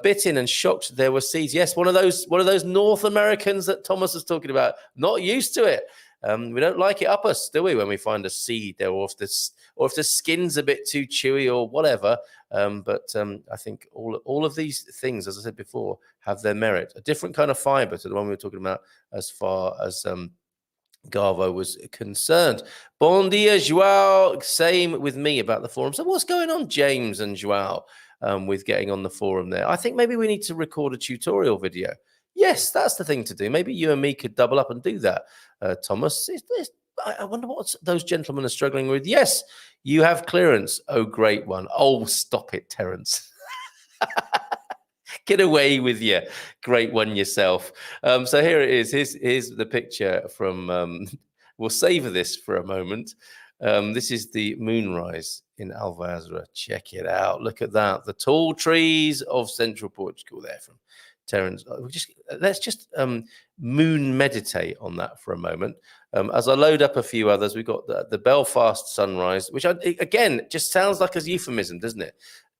Bit in and shocked there were seeds. Yes, one of those North Americans that Thomas was talking about. Not used to it. We don't like it up us, do we, when we find a seed there, or if the skin's a bit too chewy or whatever. But I think all of these things, as I said before, have their merit. A different kind of fiber to the one we were talking about as far as Garvo was concerned. Bon dia, Joao. Same with me about the forum. So what's going on, James and Joao, with getting on the forum there? I think maybe we need to record a tutorial video. Yes, that's the thing to do. Maybe you and me could double up and do that, Thomas. I wonder what those gentlemen are struggling with. Yes, you have clearance. Oh, great one. Oh, stop it, Terence. Get away with you. Great one yourself. So here it is. Here's the picture from, we'll savor this for a moment. This is the moonrise in Alvazra. Check it out. Look at that. The tall trees of central Portugal there from Terence. Let's just moon meditate on that for a moment. As I load up a few others, we've got the Belfast sunrise, which again just sounds like a euphemism, doesn't it?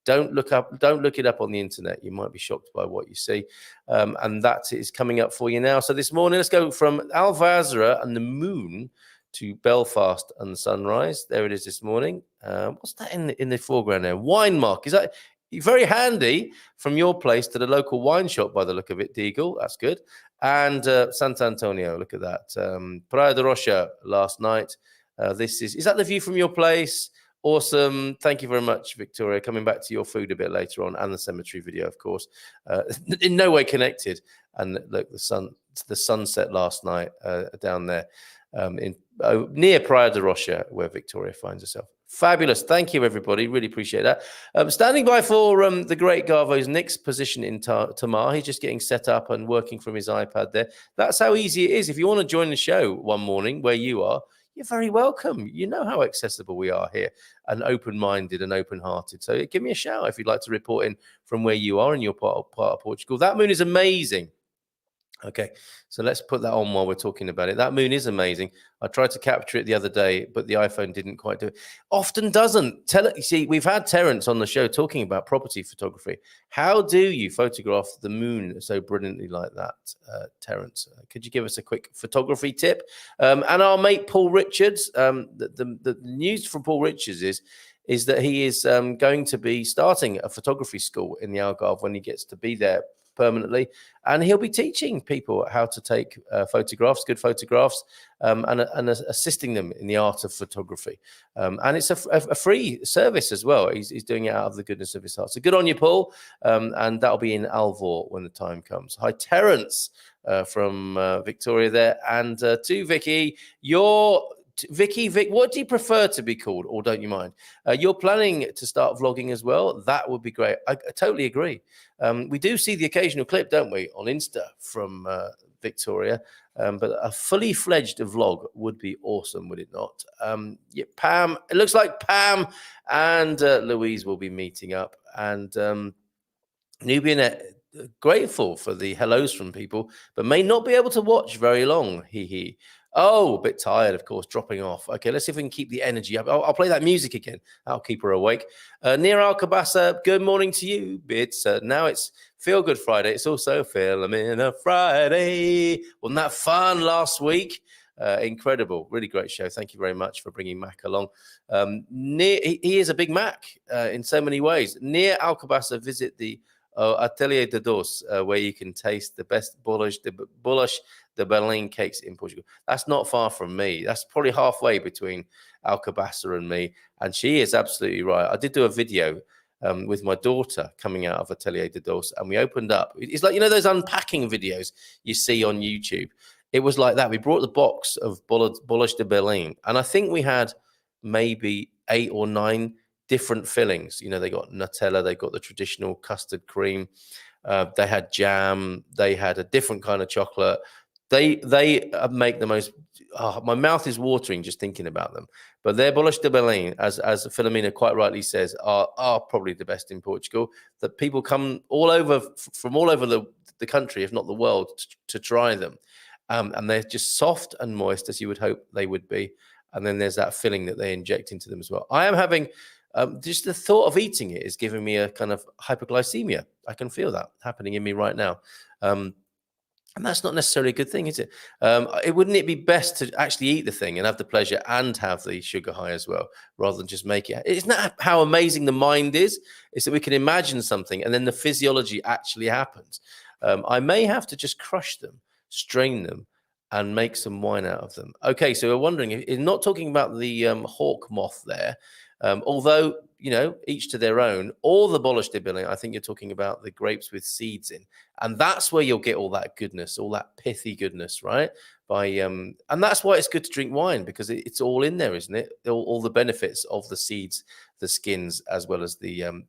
Don't look it up on the internet. You might be shocked by what you see. And that is coming up for you now. So this morning, let's go from Al Vazra and the moon to Belfast and the sunrise. There it is this morning. What's that in the foreground there? Wine mark. Is that very handy from your place to the local wine shop by the look of it, Deagle? That's good. And Sant Antonio, look at that. Praia de Rocha last night. Is that the view from your place? Awesome. Thank you very much, Victoria. Coming back to your food a bit later on, and the cemetery video, of course. In no way connected. And look, the sunset last night down there near Praia de Rocha, where Victoria finds herself. Fabulous. Thank you, everybody. Really appreciate that. Standing by for the great Garvo's Nick's position in Tomar. He's just getting set up and working from his iPad there. That's how easy it is. If you want to join the show one morning where you are, you're very welcome. You know how accessible we are here, and open-minded and open-hearted. So give me a shout if you'd like to report in from where you are in your part of Portugal. That moon is amazing. Okay, so let's put that on while we're talking about it. That moon is amazing. I tried to capture it the other day, but the iPhone didn't quite do it. Often doesn't. You see, we've had Terence on the show talking about property photography. How do you photograph the moon so brilliantly like that, Terence? Could you give us a quick photography tip? And our mate Paul Richards, the news from Paul Richards is that he is going to be starting a photography school in the Algarve when he gets to be there permanently, and he'll be teaching people how to take photographs, good photographs, and assisting them in the art of photography. And it's a free service as well. He's doing it out of the goodness of his heart. So good on you, Paul. And that'll be in Alvor when the time comes. Hi, Terence from Victoria there, and to Vicky, Vic, what do you prefer to be called, or don't you mind? You're planning to start vlogging as well. That would be great. I totally agree. We do see the occasional clip, don't we, on Insta from Victoria, but a fully fledged vlog would be awesome, would it not? Yeah, Pam, it looks like Pam and Louise will be meeting up, and Nubian grateful for the hellos from people, but may not be able to watch very long. Hee. Oh, a bit tired, of course, dropping off. Okay, let's see if we can keep the energy up. I'll play that music again. That'll keep her awake. Near Alcabasa, good morning to you. Now it's Feelgood Friday. It's also Philomena Friday. Wasn't that fun last week? Incredible. Really great show. Thank you very much for bringing Mac along. He is a big Mac in so many ways. Near Alcabasa, visit the Atelier de Dos, where you can taste the best bolos de Berlin cakes in Portugal. That's not far from me. That's probably halfway between Alcabasa and me. And she is absolutely right. I did do a video with my daughter coming out of Atelier de Dos, and we opened up. It's like, you know, those unpacking videos you see on YouTube. It was like that. We brought the box of bolos de Berlin, and I think we had maybe 8 or 9 different fillings. You know, they got Nutella, they got the traditional custard cream, they had jam, they had a different kind of chocolate. They make the most. My mouth is watering just thinking about them. But their bolos de Berlin, as Philomena quite rightly says, are probably the best in Portugal. That people come from all over the country, if not the world, to try them, and they're just soft and moist as you would hope they would be. And then there's that filling that they inject into them as well. I am having. Just the thought of eating it is giving me a kind of hypoglycemia. I can feel that happening in me right now. And that's not necessarily a good thing, is it? Wouldn't it be best to actually eat the thing and have the pleasure and have the sugar high as well, rather than just make it? Isn't that how amazing the mind is? Is that we can imagine something and then the physiology actually happens. I may have to just crush them, strain them, and make some wine out of them. Okay, so we're wondering, if not talking about the hawk moth there, although, you know, each to their own, or the bolos de Berlin, I think you're talking about the grapes with seeds in. And that's where you'll get all that goodness, all that pithy goodness, right? And that's why it's good to drink wine, because it's all in there, isn't it? All the benefits of the seeds, the skins, as well as the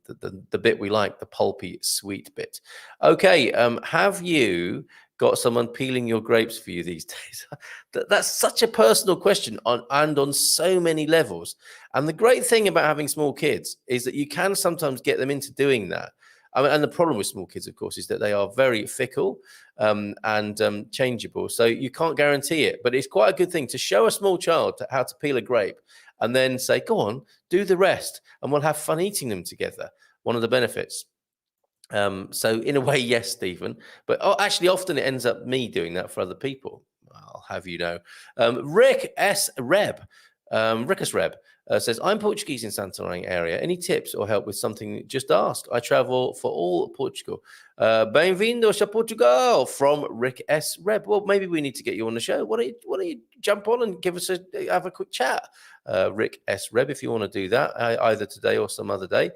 bit we like, the pulpy, sweet bit. Okay, have you got someone peeling your grapes for you these days? That's such a personal question on so many levels. And the great thing about having small kids is that you can sometimes get them into doing that. I mean, and the problem with small kids, of course, is that they are very fickle and changeable. So you can't guarantee it. But it's quite a good thing to show a small child how to peel a grape and then say, go on, do the rest, and we'll have fun eating them together. One of the benefits. So in a way, yes, Stephen, but actually often it ends up me doing that for other people. I'll have you know. Rick S. Reb says, I'm Portuguese in Santarém area. Any tips or help with something? Just ask. I travel for all Portugal. Bem-vindos a Portugal from Rick S. Reb. Well, maybe we need to get you on the show. Why don't you jump on and have a quick chat? Rick S. Reb, if you want to do that, either today or some other day,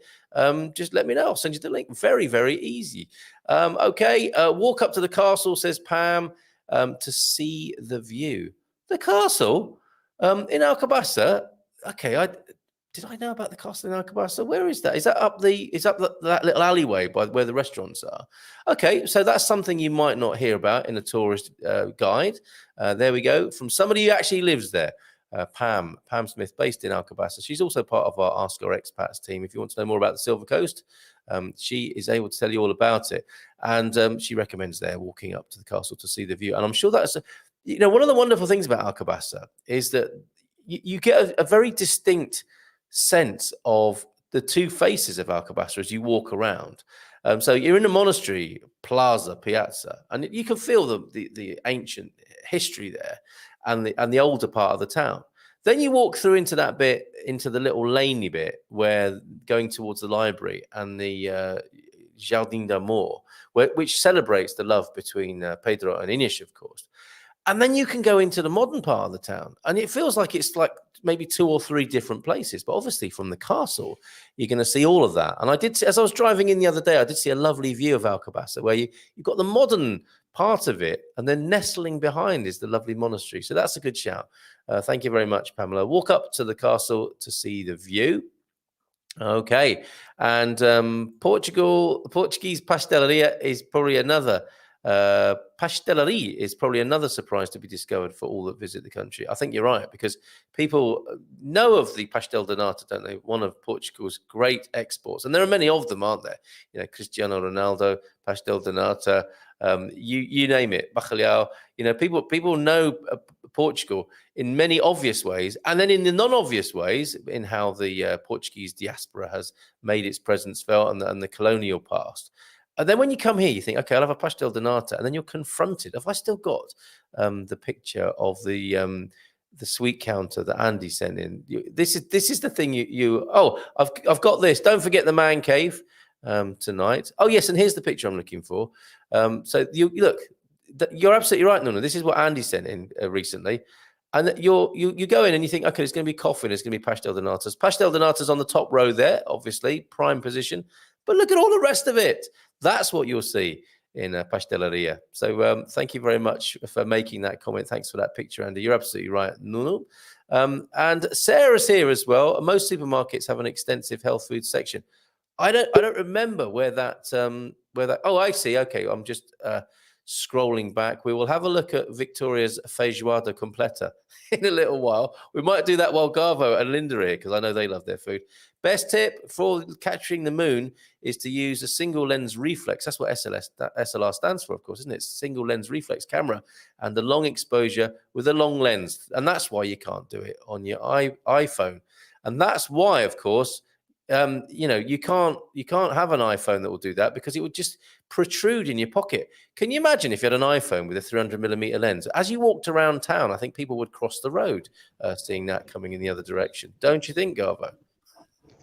just let me know. I'll send you the link. Very, very easy. Okay. Walk up to the castle, says Pam, to see the view. The castle in Alcobaça. Okay, did I know about the castle in Alcobaça? Where is that? Is that up that little alleyway by where the restaurants are? Okay, so that's something you might not hear about in a tourist guide. There we go. From somebody who actually lives there. Pam Smith, based in Alcobaça. She's also part of our Ask Our Expats team. If you want to know more about the Silver Coast, she is able to tell you all about it. And she recommends there walking up to the castle to see the view. And I'm sure that's, one of the wonderful things about Alcobaça is that you get a very distinct sense of the two faces of Alcobaça as you walk around. So you're in a monastery, piazza, and you can feel the ancient history there and the older part of the town. Then you walk through into that bit, into the little laney bit where going towards the library and the Jardim d'Amor, which celebrates the love between Pedro and Inês, of course. And then you can go into the modern part of the town, and it feels like it's like maybe 2 or 3 different places. But obviously, from the castle, you're going to see all of that. And I did, as I was driving in the other day, I did see a lovely view of Alcobaça, where you've got the modern part of it, and then nestling behind is the lovely monastery. So that's a good shout. Thank you very much, Pamela. Walk up to the castle to see the view. Okay, and Portuguese pastelaria is probably another. Pastelaria is probably another surprise to be discovered for all that visit the country. I think you're right, because people know of the pastel de nata, don't they? One of Portugal's great exports, and there are many of them, aren't there? Cristiano Ronaldo, pastel de nata, you name it, bacalhau. People know Portugal in many obvious ways, and then in the non-obvious ways, in how the Portuguese diaspora has made its presence felt and the colonial past. And then when you come here, you think, okay, I'll have a pastel de nata, and then you're confronted. Have I still got the picture of the sweet counter that Andy sent in? This is the thing I've got this. Don't forget the man cave tonight. Oh yes, and here's the picture I'm looking for. So you look, you're absolutely right, Nuna. This is what Andy sent in recently. And you go in and you think, okay, there's going to be coffee, there's going to be pastel de natas. Pastel de natas on the top row there, obviously, prime position. But look at all the rest of it. That's what you'll see in Pasteleria. So thank you very much for making that comment. Thanks for that picture, Andy. You're absolutely right, Nuno. And Sarah's here as well. Most supermarkets have an extensive health food section. I don't remember where that. Oh, I see. Okay, I'm just scrolling back. We will have a look at Victoria's feijoada completa in a little while. We might do that while Garvo and Linda are here, because I know they love their food. Best tip for capturing the moon is to use a single lens reflex. That's what SLR stands for, of course, isn't it? Single lens reflex camera and the long exposure with a long lens. And that's why you can't do it on your iPhone. And that's why, of course, you can't have an iPhone that will do that, because it would just protrude in your pocket. Can you imagine if you had an iPhone with a 300mm lens? As you walked around town, I think people would cross the road seeing that coming in the other direction. Don't you think, Garvo?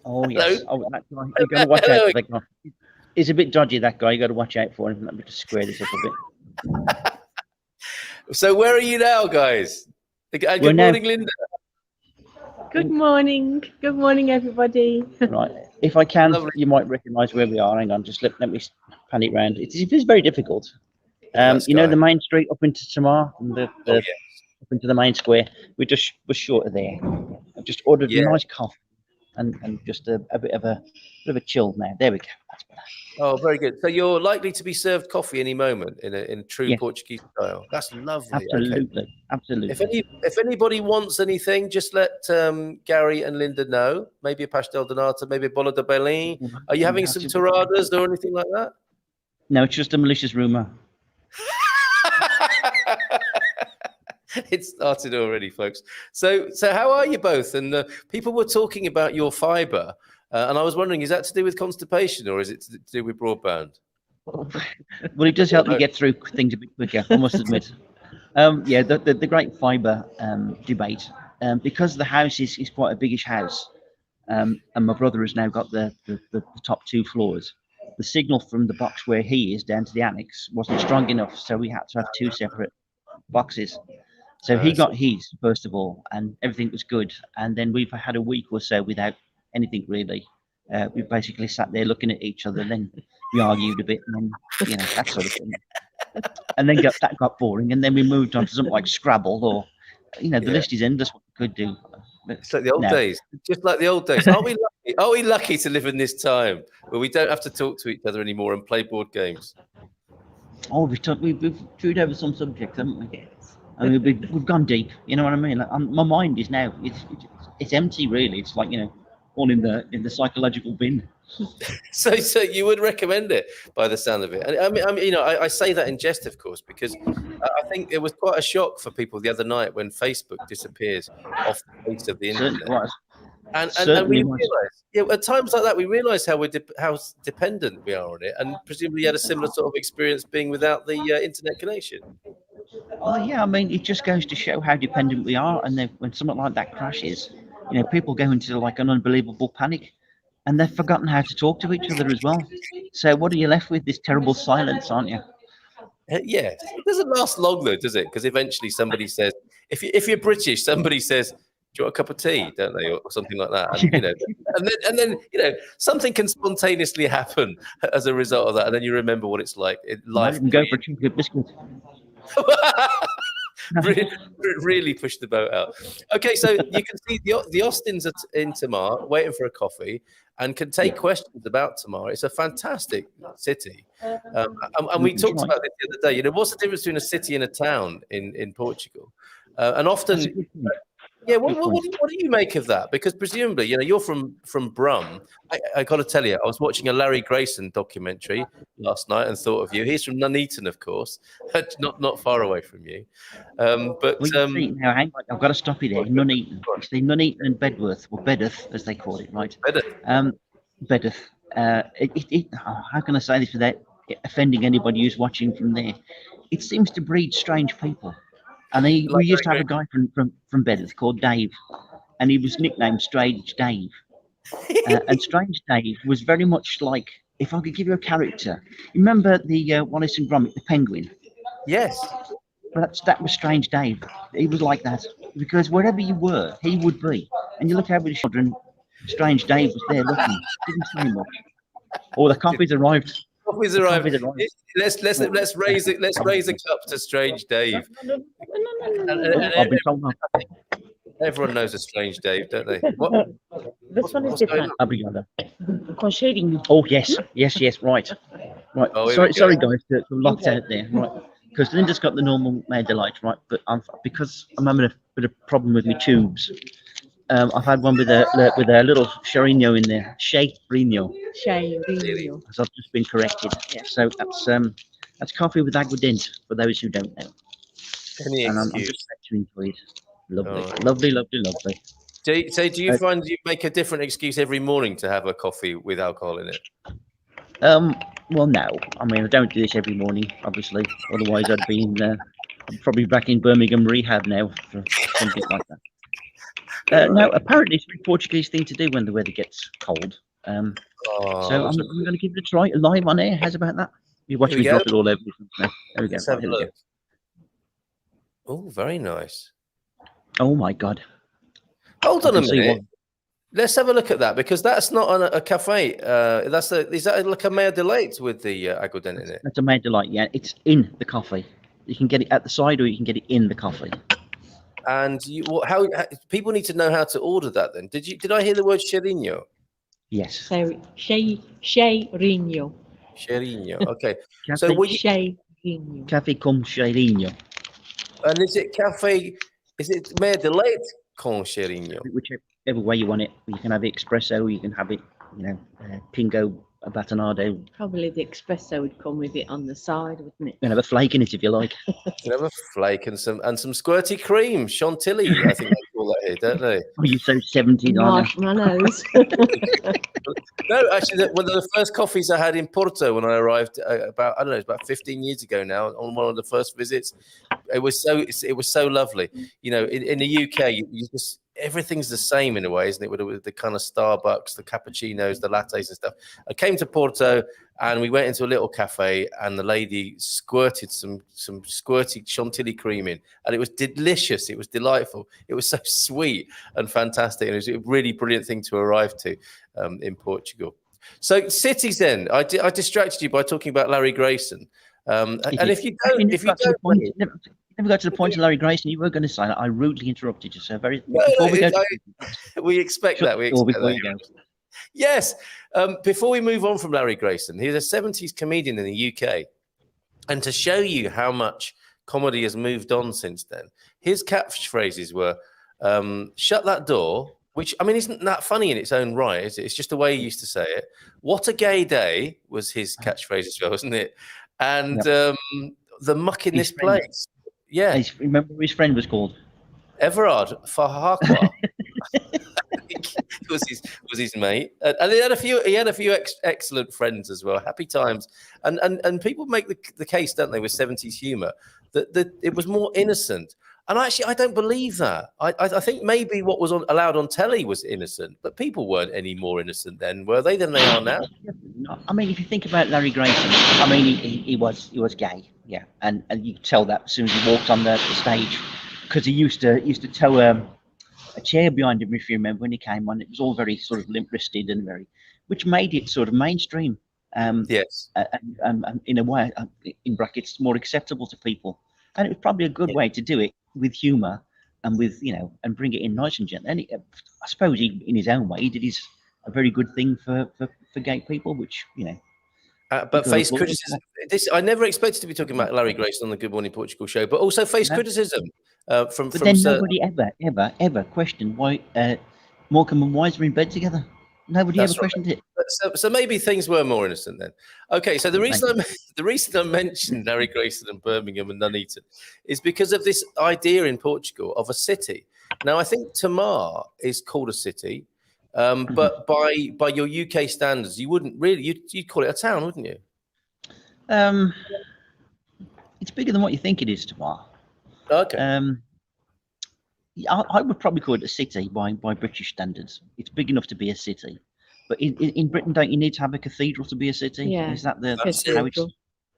Oh, yes. Oh, that guy. You've got to watch out for that guy. He's a bit dodgy, that guy. You've got to watch out for him. Let me just square this up a bit. So where are you now, guys? Good morning, Linda. Good morning. Good morning, everybody. Right. If I can, you might recognise where we are. Hang on. Just let me pan it round. It's very difficult. The main street up into Tomar, and up into the main square. We're short of there. I've just ordered a nice coffee. and just a bit of a chill now. There we go. That's better. Oh, very good. So you're likely to be served coffee any moment in a true Yeah. Portuguese style. That's lovely. Absolutely, Okay. absolutely. If anybody wants anything, just let Gary and Linda know. Maybe a pastel de nata, maybe a bola de Belém. Are you having some torradas or anything like that? No, it's just a malicious rumor. It started already, folks. So how are you both? And people were talking about your fibre, and I was wondering, is that to do with constipation or is it to do with broadband? Well, it does help me get through things a bit quicker, I must admit. Yeah, the great fibre debate, because the house is quite a biggish house, and my brother has now got the top 2 floors. The signal from the box where he is down to the annex wasn't strong enough, so we had to have 2 separate boxes. So he got his first of all, and everything was good. And then we've had a week or so without anything really. We basically sat there looking at each other, and then we argued a bit, and then that sort of thing. And then that got boring, and then we moved on to something like Scrabble, or the list is endless what we could do. But it's like the old days, just like the old days. Aren't we lucky? Are we lucky to live in this time where we don't have to talk to each other anymore and play board games? Oh, we've chewed over some subjects, haven't we? I mean, we've gone deep. You know what I mean? Like, my mind is now it's empty. Really, it's like all in the psychological bin. So you would recommend it by the sound of it. And I mean, I say that in jest, of course, because I think it was quite a shock for people the other night when Facebook disappears off the face of the internet. And we realised, at times like that, we realise how how dependent we are on it, and presumably you had a similar sort of experience being without the internet connection. Well, yeah, I mean, it just goes to show how dependent we are, and then when something like that crashes, people go into like an unbelievable panic, and they've forgotten how to talk to each other as well. So what are you left with? This terrible silence, aren't you? Yes, it doesn't last long though, does it? Because eventually somebody says, if you're British, somebody says, "Do you want a cup of tea?" Don't they, or something like that? And then something can spontaneously happen as a result of that, and then you remember what it's like. Life can go for a chocolate biscuit. really pushed the boat out. Okay, so you can see the Austins are in Tomar waiting for a coffee and can take questions about Tomar. It's a fantastic city, and we talked about this the other day. What's the difference between a city and a town in Portugal? And often, what do you make of that? Because presumably, you're from Brum. I got to tell you, I was watching a Larry Grayson documentary last night and thought of you. He's from Nuneaton, of course, not far away from you. But now, hang on, I've got to stop you there. Nuneaton. It's the Nuneaton and Bedworth, or Bedith, as they call it, right? Bedith. How can I say this without offending anybody who's watching from there? It seems to breed strange people. And we used to have a guy from Bedith called Dave, and he was nicknamed Strange Dave. And Strange Dave was very much like, if I could give you a character, you remember the Wallace and Gromit, the penguin? Yes. That was Strange Dave. He was like that, because wherever you were, he would be. And you look over the shoulder, and Strange Dave was there looking, didn't say much. Oh, the coffee's arrived. Coffee's arrived. Let's raise it. Let's raise a cup to Strange Dave. Everyone knows a Strange Dave, don't they? What? This one is different. Conshading. Oh yes, right. Oh, sorry guys, we're locked out there, right? Because Linda's got the normal Made Delight, right? But because I'm having a bit of problem with my tubes. I've had one with a little Chorino in there, Chorino. So I've just been corrected. Yeah. So that's coffee with aguardente for those who don't know. And I'm just lecturing for it. Lovely. Do you find you make a different excuse every morning to have a coffee with alcohol in it? Well, no. I mean, I don't do this every morning, obviously. Otherwise, I'd be probably back in Birmingham rehab now for something like that. No, apparently it's a Portuguese thing to do when the weather gets cold. So I'm going to give it a try live on air. How's about that? You watch me drop it all over. There we go. Here we go. Oh, very nice. Oh my God! Hold on a minute. Let's have a look at that, because that's not a cafe. Is that like a Mare de Light with the aguardente in it? That's a Mare de Light. Yeah, it's in the coffee. You can get it at the side, or you can get it in the coffee. And how people need to know how to order that. Then did I hear the word cheirinho? Yes. Cheirinho. Cheirinho. Okay. So Cheirinho. Cafe com cheirinho. and is it cafe? Is it made de leite com cheirinho? Whichever way you want it. You can have it espresso. You can have it, pingo battonado. Probably the espresso would come with it on the side, wouldn't it? You can have a flake in it if you like. You can have a flake and some squirty cream, chantilly. I think they call that here, don't they? Oh, you're so 70s, aren't you? Marshmallows. No, actually, one of the first coffees I had in Porto when I arrived about 15 years ago now, on one of the first visits. It was so lovely. In the UK, you just everything's the same in a way, isn't it? With the kind of Starbucks, the cappuccinos, the lattes and stuff. I came to Porto and we went into a little cafe and the lady squirted some squirty chantilly cream in, and it was delicious. It was delightful. It was so sweet and fantastic. And it was a really brilliant thing to arrive to in Portugal. So cities then, I distracted you by talking about Larry Grayson. And if you don't, never got to the point of Larry Grayson. You were going to say that. I rudely interrupted you. So we expect that. Yes. Before we move on from Larry Grayson, he's a 70s comedian in the UK, and to show you how much comedy has moved on since then, his catchphrases were "Shut that door," which isn't that funny in its own right, is it? It's just the way he used to say it. "What a gay day" was his catchphrase as well, wasn't it? And the muck in this place. Yeah. Remember what his friend was called? Everard Farhakwa. was his mate, and he had a few excellent friends as well. Happy times, and people make the case, don't they, with 70s humour that it was more innocent. And actually, I don't believe that. I think maybe what was allowed on telly was innocent, but people weren't any more innocent then, were they, than they are now? If you think about Larry Grayson, he was gay, yeah, and you could tell that as soon as he walked on the stage, because he used to tow a chair behind him, if you remember, when he came on. It was all very sort of limp-wristed and which made it sort of mainstream. Yes, and in a way, in brackets, more acceptable to people, and it was probably a good way to do it, with humour and with and bring it in nice and gentle. And I suppose in his own way, he did a very good thing for gay people, which but face criticism. I never expected to be talking about Larry Grayson on the Good Morning Portugal show, but also face criticism from. But then nobody ever questioned why Morecambe and Wise were in bed together. Nobody ever questioned it. So maybe things were more innocent then. Okay, so the reason I mentioned Larry Grayson and Birmingham and Nuneaton is because of this idea in Portugal of a city. Now, I think Tomar is called a city, but by your UK standards, you wouldn't really. You'd call it a town, wouldn't you? It's bigger than what you think it is, Tomar. Okay. I would probably call it a city by British standards. It's big enough to be a city, but in Britain, don't you need to have a cathedral to be a city? Yeah, is that the cathedral?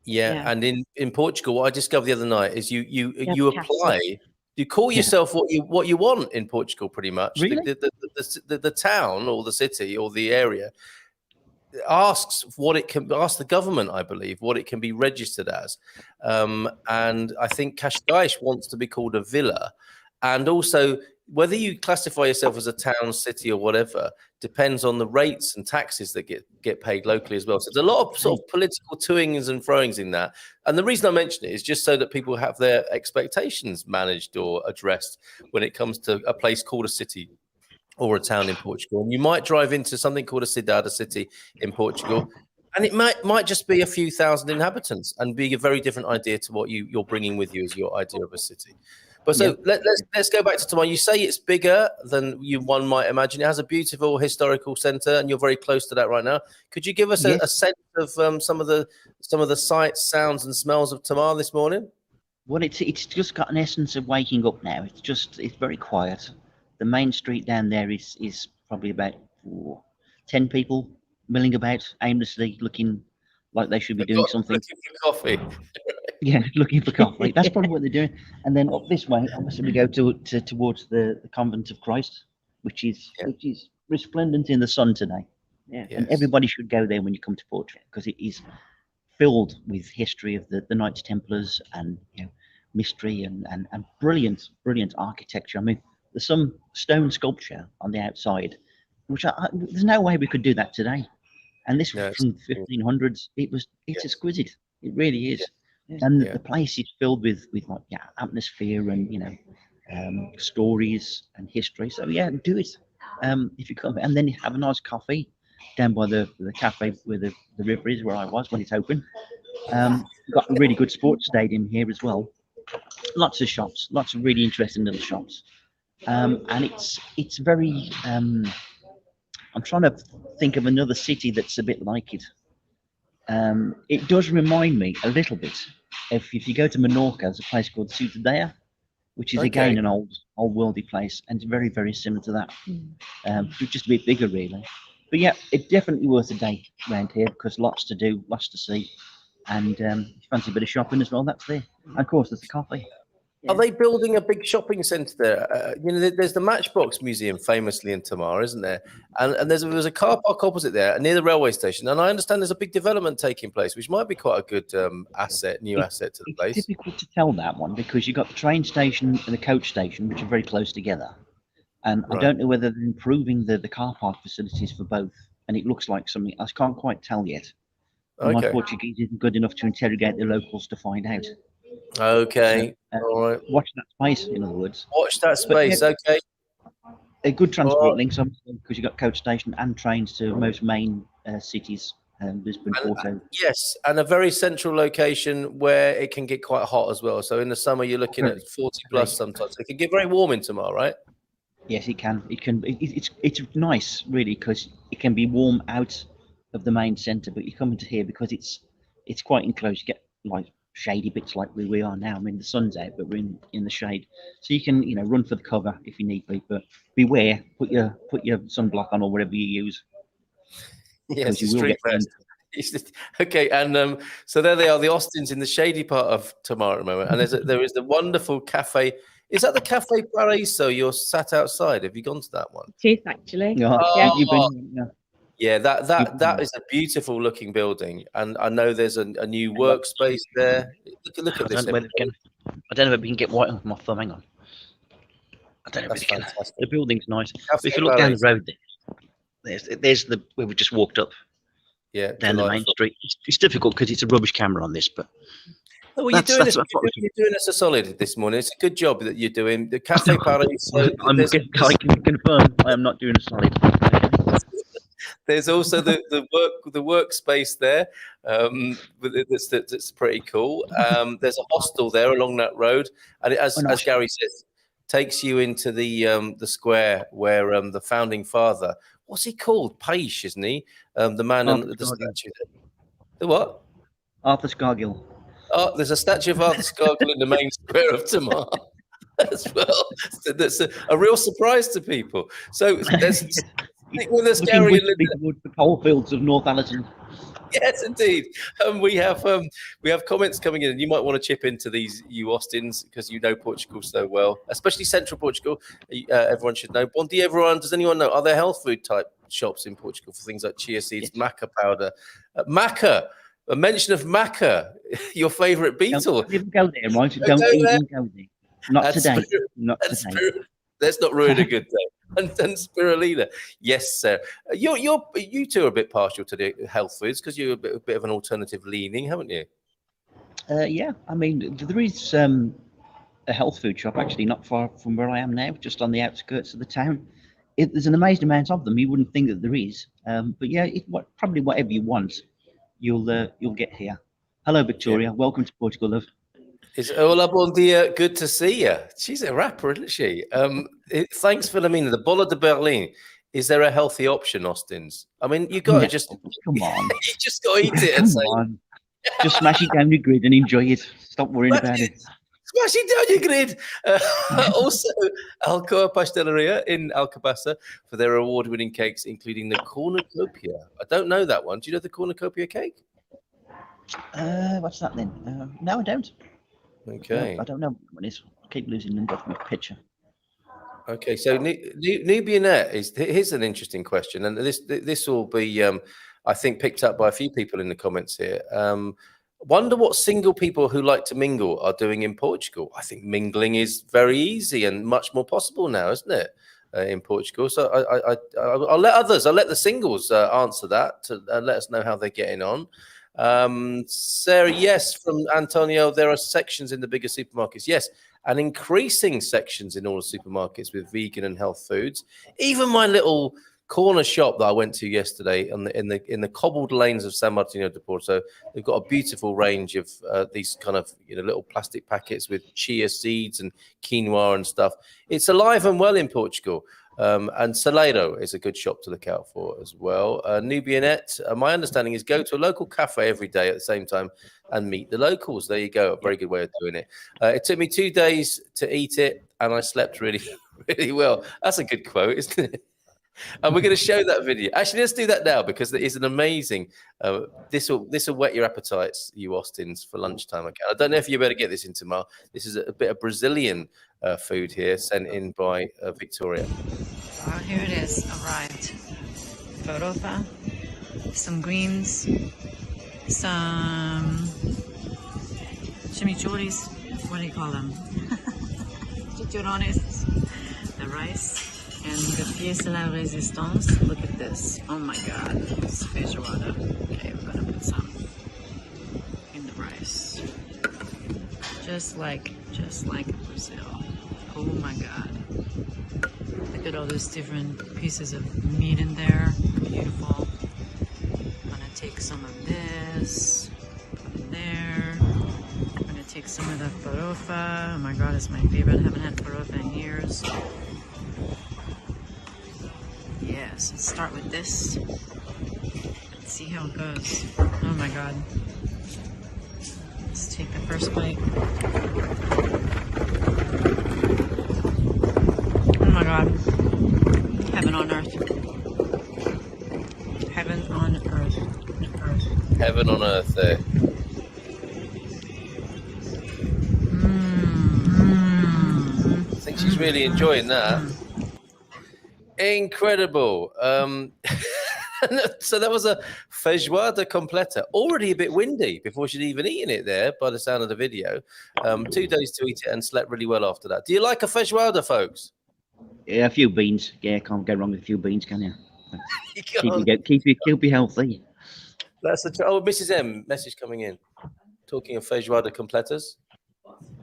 Yeah, and in Portugal, what I discovered the other night is you apply. You call yourself what you want in Portugal, pretty much. Really? The town or the city or the area asks ask the government, I believe, what it can be registered as, and I think Cascais wants to be called a villa. And also, whether you classify yourself as a town, city, or whatever, depends on the rates and taxes that get paid locally as well. So there's a lot of sort of political toings and froings in that. And the reason I mention it is just so that people have their expectations managed or addressed when it comes to a place called a city or a town in Portugal. And you might drive into something called a cidade, a city in Portugal, and it might just be a few thousand inhabitants and be a very different idea to what you're bringing with you as your idea of a city. But so let's go back to Tomar. You say it's bigger than one might imagine. It has a beautiful historical centre, and you're very close to that right now. Could you give us a sense of some of the sights, sounds, and smells of Tomar this morning? Well, it's just got an essence of waking up now. It's very quiet. The main street down there is probably about 10 people milling about aimlessly, looking like they should be doing something. Looking for coffee. Yeah, looking for coffee. That's probably what they're doing. And then up this way, obviously, we go towards the Convent of Christ, which is resplendent in the sun today. Yeah, yes. And everybody should go there when you come to Portugal, because it is filled with history of the Knights Templars and mystery and brilliant architecture. I mean, there's some stone sculpture on the outside, which there's no way we could do that today. And this No, was from 1500s. It's Yeah. exquisite. It really is. And Yeah. the place is filled with like atmosphere and stories and history. So yeah, do it if you come. And then you have a nice coffee down by the cafe where the river is, where I was when it's open. Got a really good sports stadium here as well. Lots of shops, lots of really interesting little shops. And it's very. I'm trying to think of another city that's a bit like it. It does remind me a little bit. If you go to Menorca, there's a place called Ciutadella, which is again an old worldy place, and it's very, very similar to that. Just a bit bigger, really. But yeah, it's definitely worth a day around here because lots to do, lots to see, and if you fancy a bit of shopping as well, that's there. And of course, there's the coffee. Are they building a big shopping centre there? There's the Matchbox Museum, famously in Tomar, isn't there? And there's a car park opposite there, near the railway station. And I understand there's a big development taking place, which might be quite a good new asset to the place. It's difficult to tell that one because you've got the train station and the coach station, which are very close together. And I don't know whether they're improving the car park facilities for both. And it looks like something I can't quite tell yet. My Portuguese isn't good enough to interrogate the locals to find out. Okay. So, all right. Watch that space, in other words. Watch that space. Yeah, okay. A good transport links, obviously, because you've got coach station and trains to most main cities, Lisbon, Porto. Yes, and a very central location where it can get quite hot as well. So in the summer, you're looking at 40 plus sometimes. It can get very warm in Tomar, right? Yes, it can. It can. It's nice, really, because it can be warm out of the main centre, but you come into here because it's quite enclosed. You get like shady bits like where we are now. I mean, the sun's out, but we're in the shade, so you can run for the cover if you need be. But beware, put your sunblock on or whatever you use. Yes, you will get okay, and so there they are, the Austins in the shady part of Tomar at the moment, and there is the wonderful cafe. Is that the Cafe Paraíso? You're sat outside. Have you gone to that one? It is actually. You've been. Yeah, that is a beautiful looking building, and I know there's a new workspace there. Look at this. I don't know if we can get white on my thumb. Hang on. I don't know if we can. The building's nice. If you look down the road there's the where we just walked up. Yeah, down the main street. It's difficult because it's a rubbish camera on this, but. Well, you're doing us a solid this morning. It's a good job that you're doing. The Cafe Paraíso. I can confirm I am not doing a solid. There's also the workspace there. That's pretty cool. There's a hostel there along that road, and as Gary says, takes you into the square where the founding father. What's he called? Paish, isn't he? The man and the statue. The what? Arthur Scargill. Oh, there's a statue of Arthur Scargill in the main square of Tomar as well. So that's a real surprise to people. So there's with us, Gary and Linda. Towards the coalfields of North Allerton. Yes, indeed. We have comments coming in, and you might want to chip into these, you Austins, because you know Portugal so well, especially Central Portugal. Everyone should know. Bon dia, everyone. Does anyone know? Are there health food type shops in Portugal for things like chia seeds, maca powder, maca? A mention of maca, your favourite beetle. Don't go there, right? Don't even go there. Not today. Not today. Let's not ruin a good day. And spirulina, yes, sir. You two are a bit partial to the health foods because you're a bit of an alternative leaning, haven't you? Yeah, I mean there is a health food shop actually not far from where I am now, just on the outskirts of the town. There's an amazing amount of them. You wouldn't think that there is, but yeah, probably whatever you want, you'll get here. Hello, Victoria. Yeah. Welcome to Portugal, love. It's hola, bon dia. Good to see you. She's a rapper, isn't she? Thanks, Philomena. The Bola de Berlin. Is there a healthy option, Austins? I mean, you got to just come on. You just got to eat it. Come on. Just smash it down your grid and enjoy it. Stop worrying about it. Smash it down your grid. Also, Alcoa Pasteleria in Alcobaça for their award-winning cakes, including the cornucopia. I don't know that one. Do you know the cornucopia cake? What's that then? No, I don't. Okay. I don't know what it is. I keep losing them off my picture. Okay, so Nubianet here's an interesting question, and this will be I think picked up by a few people in the comments here. Wonder what single people who like to mingle are doing in Portugal. I think mingling is very easy and much more possible now, isn't it, in Portugal? So I'll let others, I'll let the singles answer that to let us know how they're getting on. Sarah, yes, from Antonio, there are sections in the bigger supermarkets. Yes, and increasing sections in all the supermarkets with vegan and health foods. Even my little corner shop that I went to yesterday in the cobbled lanes of San Martino de Porto, they've got a beautiful range of these kind of little plastic packets with chia seeds and quinoa and stuff. It's alive and well in Portugal. And Salero is a good shop to look out for as well. Nubianet, my understanding is go to a local cafe every day at the same time and meet the locals. There you go. A very good way of doing it. It took me 2 days to eat it and I slept really, really well. That's a good quote, isn't it? And we're going to show that video. Actually, let's do that now because it is an amazing. This will whet your appetites, you Austins, for lunchtime. Okay, I don't know if you better get this in Tomar. This is a bit of Brazilian food here, sent in by Victoria. Oh, here it is. Arrived. Farofa, some greens, some chimichurris. What do you call them? Chicharrones. The rice. And the pièce de la résistance. Look at this. Oh my god. It's feijoada. Okay, we're gonna put some in the rice. Just like Brazil. Oh my god. Look at all these different pieces of meat in there. Beautiful. I'm gonna take some of this. Put it there. I'm gonna take some of the farofa. Oh my god, it's my favorite. I haven't had farofa in years. Yes, let's start with this. Let's see how it goes. Oh my god. Let's take the first bite. Oh my god. Heaven on earth. Heaven on earth. Heaven on earth there. I think she's really enjoying that. Incredible. So that was a feijoada completa, already a bit windy before she'd even eaten it there by the sound of the video. 2 days to eat it and slept really well after that. Do you like a feijoada, folks? Yeah, a few beans. Yeah, can't go wrong with a few beans, can you? You keep you healthy. That's oh, Mrs. M, message coming in. Talking of feijoada completas.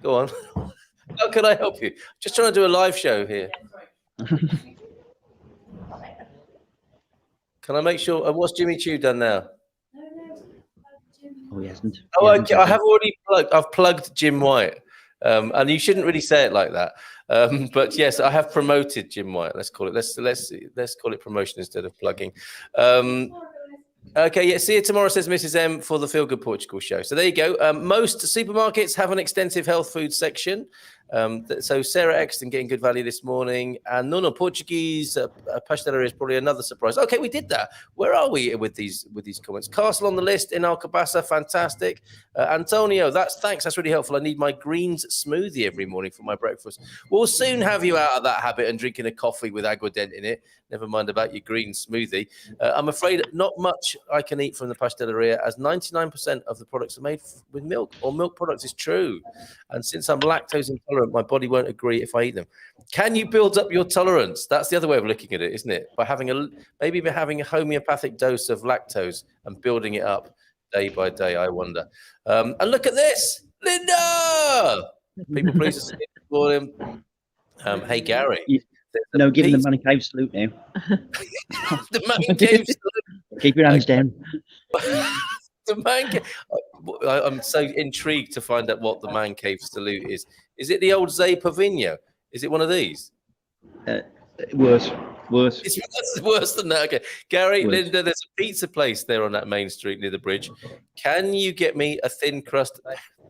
Go on. How can I help you? Just trying to do a live show here. Can I make sure? What's Jimmy Choo done now? Oh, he hasn't. Oh, okay. I have already plugged. I've plugged Jim White, and you shouldn't really say it like that. But yes, I have promoted Jim White. Let's call it. Let's call it promotion instead of plugging. Okay, yeah. See you tomorrow, says Mrs. M, for the Feelgood Portugal show. So there you go. Most supermarkets have an extensive health food section. So Sarah Exton getting good value this morning, and no Portuguese pastelaria is probably another surprise. Okay, we did that. Where are we with these comments? Castle on the list in Alcabasa, fantastic. Antonio, thanks. That's really helpful. I need my greens smoothie every morning for my breakfast. We'll soon have you out of that habit and drinking a coffee with aguardente in it. Never mind about your green smoothie. I'm afraid not much I can eat from the pastelaria, as 99% of the products are made with milk or milk products. Is true. And since I'm lactose intolerant, my body won't agree if I eat them. Can you build up your tolerance? That's the other way of looking at it, isn't it? By having a homeopathic dose of lactose and building it up day by day, I wonder. And look at this, Linda. People please support him. Hey, Gary. No, give him the man cave salute now. The man cave salute. Keep your hands down. The man cave. I'm so intrigued to find out what the man cave salute is. Is it the old Zé Pavino? Is it one of these? Worse. It's worse than that. Okay, Gary, Worse. Linda, there's a pizza place there on that main street near the bridge. Can you get me a thin crust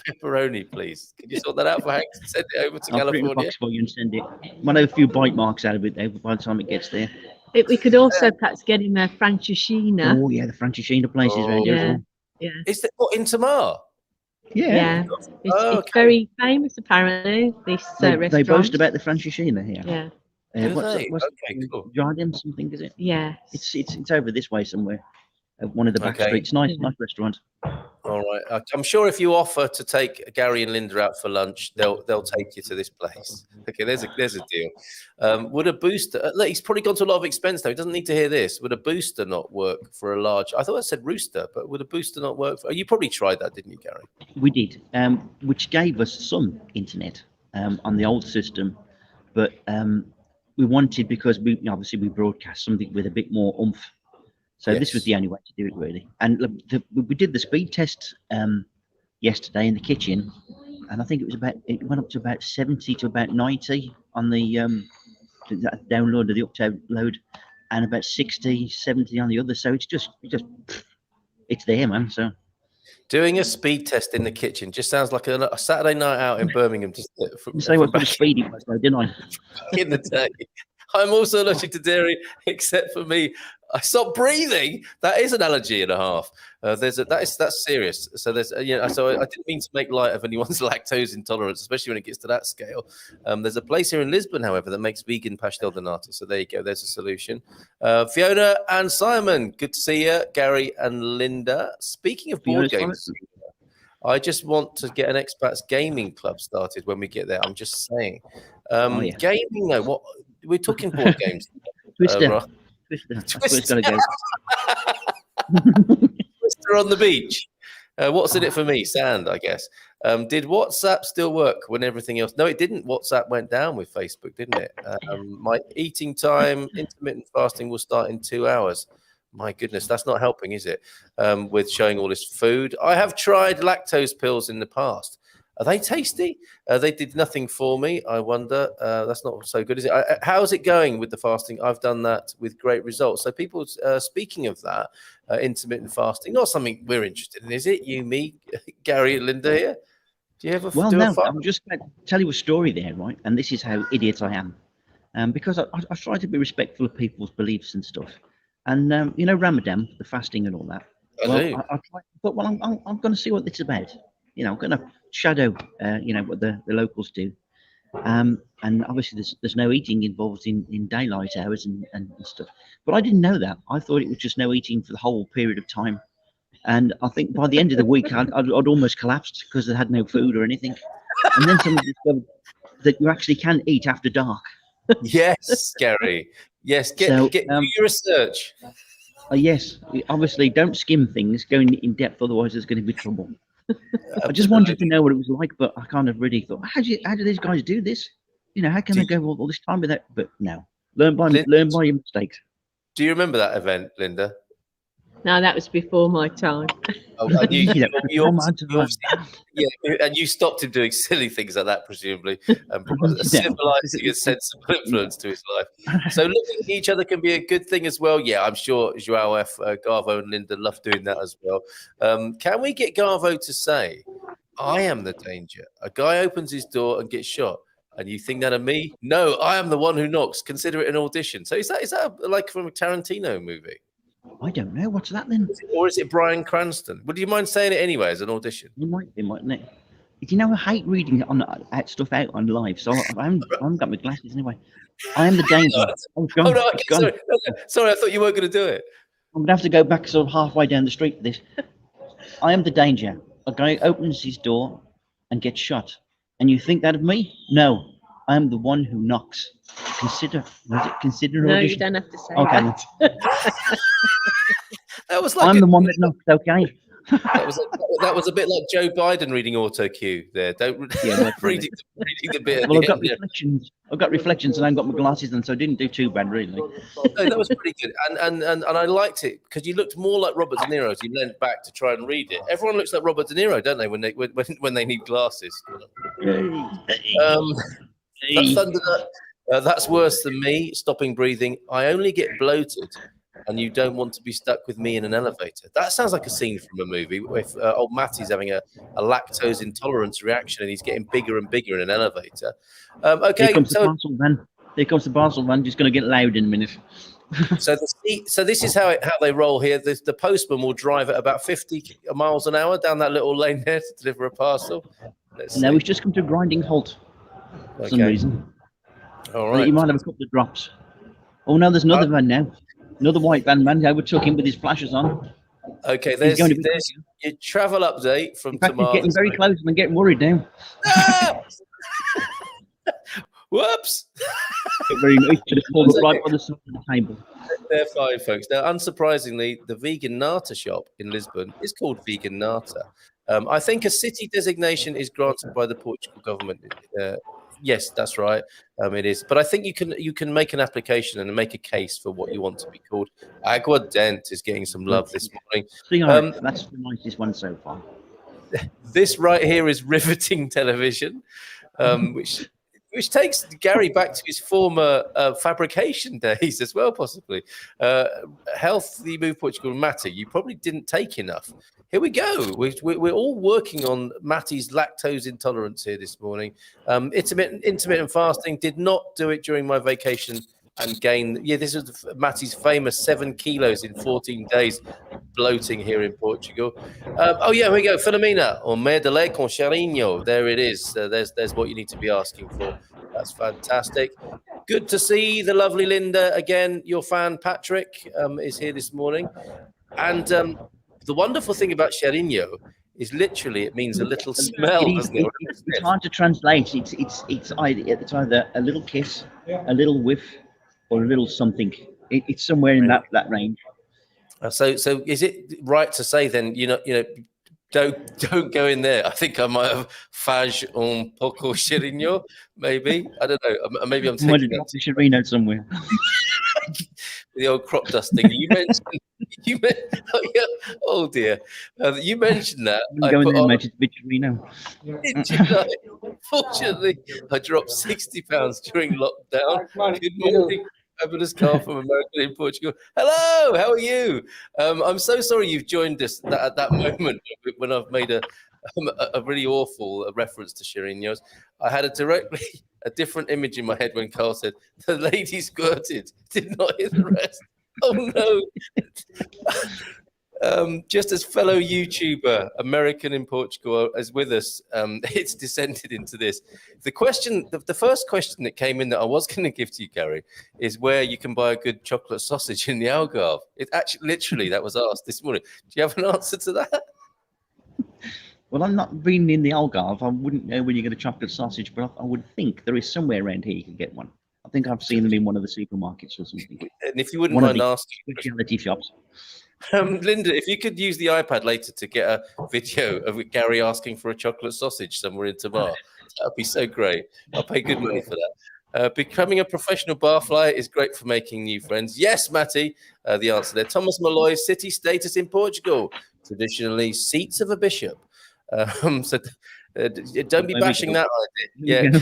pepperoni, please? Can you sort that out for Hank? Send it over to I'll put it in a California. box for you and send it. Might have a few bite marks out of it though by the time it gets there. We could also perhaps get him a Franceschina. Oh yeah, the Franceschina places around here as well. Yeah. Is that what in Tomar? Yeah. It's very famous apparently. This They restaurant. boast about the Franceschina here. Yeah. Do What's they? what's Okay, cool. Jardim something, is it? Yeah. It's over this way somewhere. at one of the back Okay. streets. Nice restaurant. All right. I'm sure if you offer to take Gary and Linda out for lunch, they'll take you to this place. Okay, there's a deal. Would a booster? Look, he's probably gone to a lot of expense though. He doesn't need to hear this. Would a booster not work for a large? I thought I said rooster, but would a booster not work? You probably tried that, didn't you, Gary? We did, which gave us some internet on the old system, but we wanted, because we broadcast something with a bit more oomph. So Yes. this was the only way to do it, really. And look, we did the speed test yesterday in the kitchen, and I think it went up to about 70 to about 90 on the download or the upload, and about 60, 70 on the other. So it's just it's there, man. So Doing a speed test in the kitchen just sounds like a Saturday night out in Birmingham. Just you say what sort of speed it was, though, didn't I? in the day. I'm also allergic to dairy, except for me. I stopped breathing. That is an allergy and a half. That's serious. So So I didn't mean to make light of anyone's lactose intolerance, especially when it gets to that scale. There's a place here in Lisbon, however, that makes vegan pastel de nata. So there you go. There's a solution. Fiona and Simon, good to see you. Gary and Linda. Speaking of board games, I just want to get an expats gaming club started when we get there. I'm just saying. Gaming, though, what we're talking board games. Twister. Right. Twister. That's where it's got to go. Twister on the beach. What's in it for me? Sand, I guess. Did WhatsApp still work when everything else? No, it didn't. WhatsApp went down with Facebook, didn't it? My eating time, intermittent fasting will start in 2 hours. My goodness, that's not helping, is it? With showing all this food. I have tried lactose pills in the past. Are they tasty? They did nothing for me. I wonder. That's not so good, is it? How's it going with the fasting? I've done that with great results. So people, speaking of that, intermittent fasting, not something we're interested in, is it? You, me, Gary, and Linda here. Do you ever Well, do no, a fast? I'm just going to tell you a story there, right? And this is how idiot I am. Because I try to be respectful of people's beliefs and stuff. And, Ramadan, the fasting and all that. I thought, well, I'm going to see what it's about. I'm going to shadow, what the locals do. And obviously there's no eating involved in daylight hours and stuff. But I didn't know that. I thought it was just no eating for the whole period of time. And I think by the end of the week, I'd almost collapsed because I had no food or anything. And then someone discovered that you actually can eat after dark. Yes, Gary. Yes, get do your research. Yes, obviously don't skim things, go in depth, otherwise there's going to be trouble. I just wanted to know what it was like, but I kind of really thought, how do these guys do this? How can they go all this time without? But no, learn by your mistakes. Do you remember that event, Linda? No, that was before my time. Oh, and you stopped him doing silly things like that, presumably, and a civilizing and sensible influence to his life. So looking at each other can be a good thing as well. Yeah, I'm sure Joao F, Garvo and Linda love doing that as well. Can we get Garvo to say, I am the danger? A guy opens his door and gets shot. And you think that of me? No, I am the one who knocks. Consider it an audition. So is that like from a Tarantino movie? I don't know. What's that then? Or is it Bryan Cranston? Would you mind saying it anyway as an audition? It might be, mightn't it? I hate reading stuff out on live, so I haven't got my glasses anyway. I am the danger. Sorry, I thought you weren't going to do it. I'm going to have to go back sort of halfway down the street for this. I am the danger. A guy opens his door and gets shot. And you think that of me? No, I am the one who knocks. Consider an audition? No, you don't have to say that. That was like I'm the one that knocks, okay? That was a bit like Joe Biden reading auto cue there. Don't reading the bit. Well, I've got reflections. I've got reflections, and I've got my glasses, and so I didn't do too bad, really. No, that was pretty good, and I liked it because you looked more like Robert De Niro as you leant back to try and read it. Everyone looks like Robert De Niro, don't they? When they need glasses. That's worse than me stopping breathing. I only get bloated, and you don't want to be stuck with me in an elevator. That sounds like a scene from a movie. If old Matty's having a lactose intolerance reaction, and he's getting bigger and bigger in an elevator. Okay, here comes the parcel van. Here comes the parcel van. Just going to get loud in a minute. So this is how they roll here. The postman will drive at about 50 miles an hour down that little lane there to deliver a parcel. No, we've just come to a grinding halt for some reason. All right. You might have a couple of drops. Oh no, there's another van now. Another white van man overtook him with his flashes on. Okay, there's going to be your travel update from In fact, he's Tomar. getting very close. I'm getting worried now. Ah! Whoops! Very much to the forward right on the side of the table. They're fine, folks. Now, unsurprisingly, the vegan nata shop in Lisbon is called Vegan Nata. I think a city designation is granted by the Portugal government. Yes, that's right. It is, but I think you can make an application and make a case for what you want to be called. Agua Dent is getting some love this morning. That's the nicest one so far. This right here is riveting television, which takes Gary back to his former fabrication days as well, possibly. Healthy Move Portugal, Matty, you probably didn't take enough. Here we go. We're all working on Matty's lactose intolerance here this morning. Intermittent fasting, did not do it during my vacation and gain. Yeah, this is Matty's famous 7 kilos in 14 days bloating here in Portugal. Oh, yeah, here we go. Filomena, or mer de lait con chariño. There it is. There's what you need to be asking for. That's fantastic. Good to see the lovely Linda again. Your fan, Patrick, is here this morning. And the wonderful thing about chariño is literally it means a little smell, doesn't it? It's hard to translate. It's either a little kiss, a little whiff, or a little something. It's somewhere in that range. So is it right to say then, don't go in there? I think I might have fage un poco chariño, maybe. I don't know. Maybe I'm taking that to Chirino somewhere. The old crop dusting. Oh dear. You mentioned that. Fortunately, I dropped 60 pounds during lockdown. Good morning. Fabulous Carl from America in Portugal. Hello, how are you? I'm so sorry you've joined us at that moment when I've made a really awful reference to chariños. I had a different image in my head when Carl said, the lady squirted, did not hear the rest. Oh no. Just as fellow YouTuber, American in Portugal, is with us, it's descended into this. The first question that came in that I was going to give to you, Gary, is where you can buy a good chocolate sausage in the Algarve. It actually, literally, that was asked this morning. Do you have an answer to that? Well, I'm not been in the Algarve. I wouldn't know when you get a chocolate sausage, but I would think there is somewhere around here you can get one. I think I've seen them in one of the supermarkets or something. And if you wouldn't mind asking, specialty shops. Linda, if you could use the iPad later to get a video of Gary asking for a chocolate sausage somewhere in Tomar, that would be so great. I'll pay good money for that. Becoming a professional barfly is great for making new friends. Yes, Matty, the answer there. Thomas Malloy's city status in Portugal, traditionally seats of a bishop. So don't be bashing that idea. Yeah,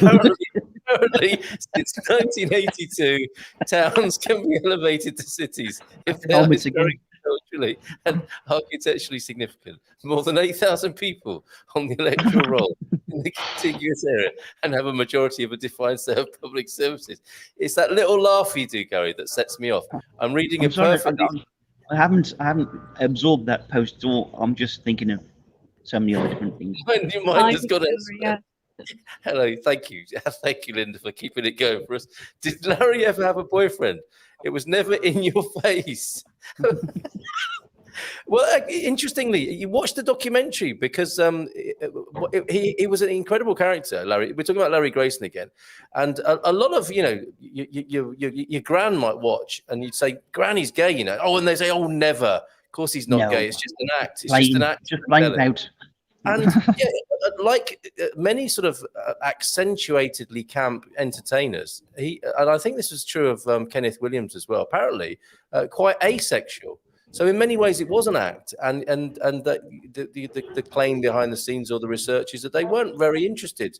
currently, since 1982, towns can be elevated to cities if they are very culturally and architecturally significant. More than 8,000 people on the electoral roll in the contiguous area and have a majority of a defined set of public services. It's that little laugh you do, Gary, that sets me off. I'm reading I haven't absorbed that post, or I'm just thinking of so many other different things. Your mind has got it. Hello, thank you, Linda, for keeping it going for us. Did Larry ever have a boyfriend? It was never in your face. Well, interestingly, you watched the documentary because he was an incredible character, Larry. We're talking about Larry Grayson again, and a lot of your gran might watch, and you'd say, "Granny's gay," Oh, and they say, "Oh, never." Of course, he's not gay. It's just an act. It's just an act. Just blank out. And like many sort of accentuatedly camp entertainers, and I think this was true of Kenneth Williams as well. Apparently, quite asexual. So in many ways, it was an act, and the claim behind the scenes or the research is that they weren't very interested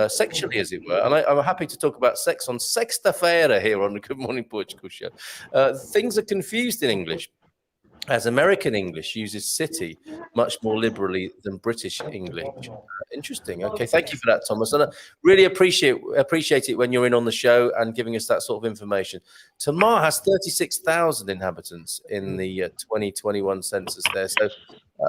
sexually, as it were. And I'm happy to talk about sex on Sexta-feira here on the Good Morning Portugal show. Things are confused in English, as American English uses city much more liberally than British English. Interesting. Okay, thank you for that, Thomas. And I really appreciate it when you're in on the show and giving us that sort of information. Tomar has 36,000 inhabitants in the 2021 census there. So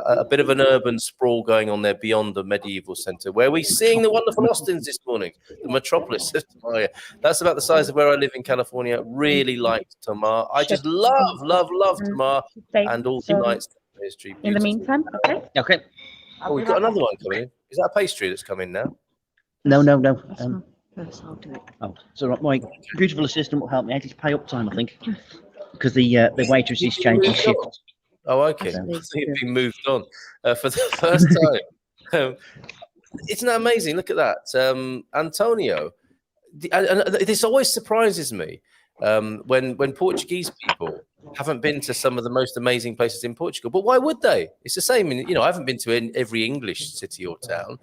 a bit of an urban sprawl going on there beyond the medieval centre, where we're seeing the wonderful Austins this morning, the metropolis of Tomar. That's about the size of where I live in California. Really liked Tomar. I just love Tomar and all the nights History. In the Beautiful. meantime, okay. Okay. Oh, we've got another one coming in. Is that a pastry that's coming now? No. That's my first, I'll do it. Oh, so my beautiful assistant will help me out. It's pay up time, I think, because the waitress is changing shift. Oh, okay. That's I the- think it's been moved on for the first time. Isn't that amazing? Look at that. Antonio, and this always surprises me when Portuguese people haven't been to some of the most amazing places in Portugal. But why would they? It's the same. I haven't been to every English city or town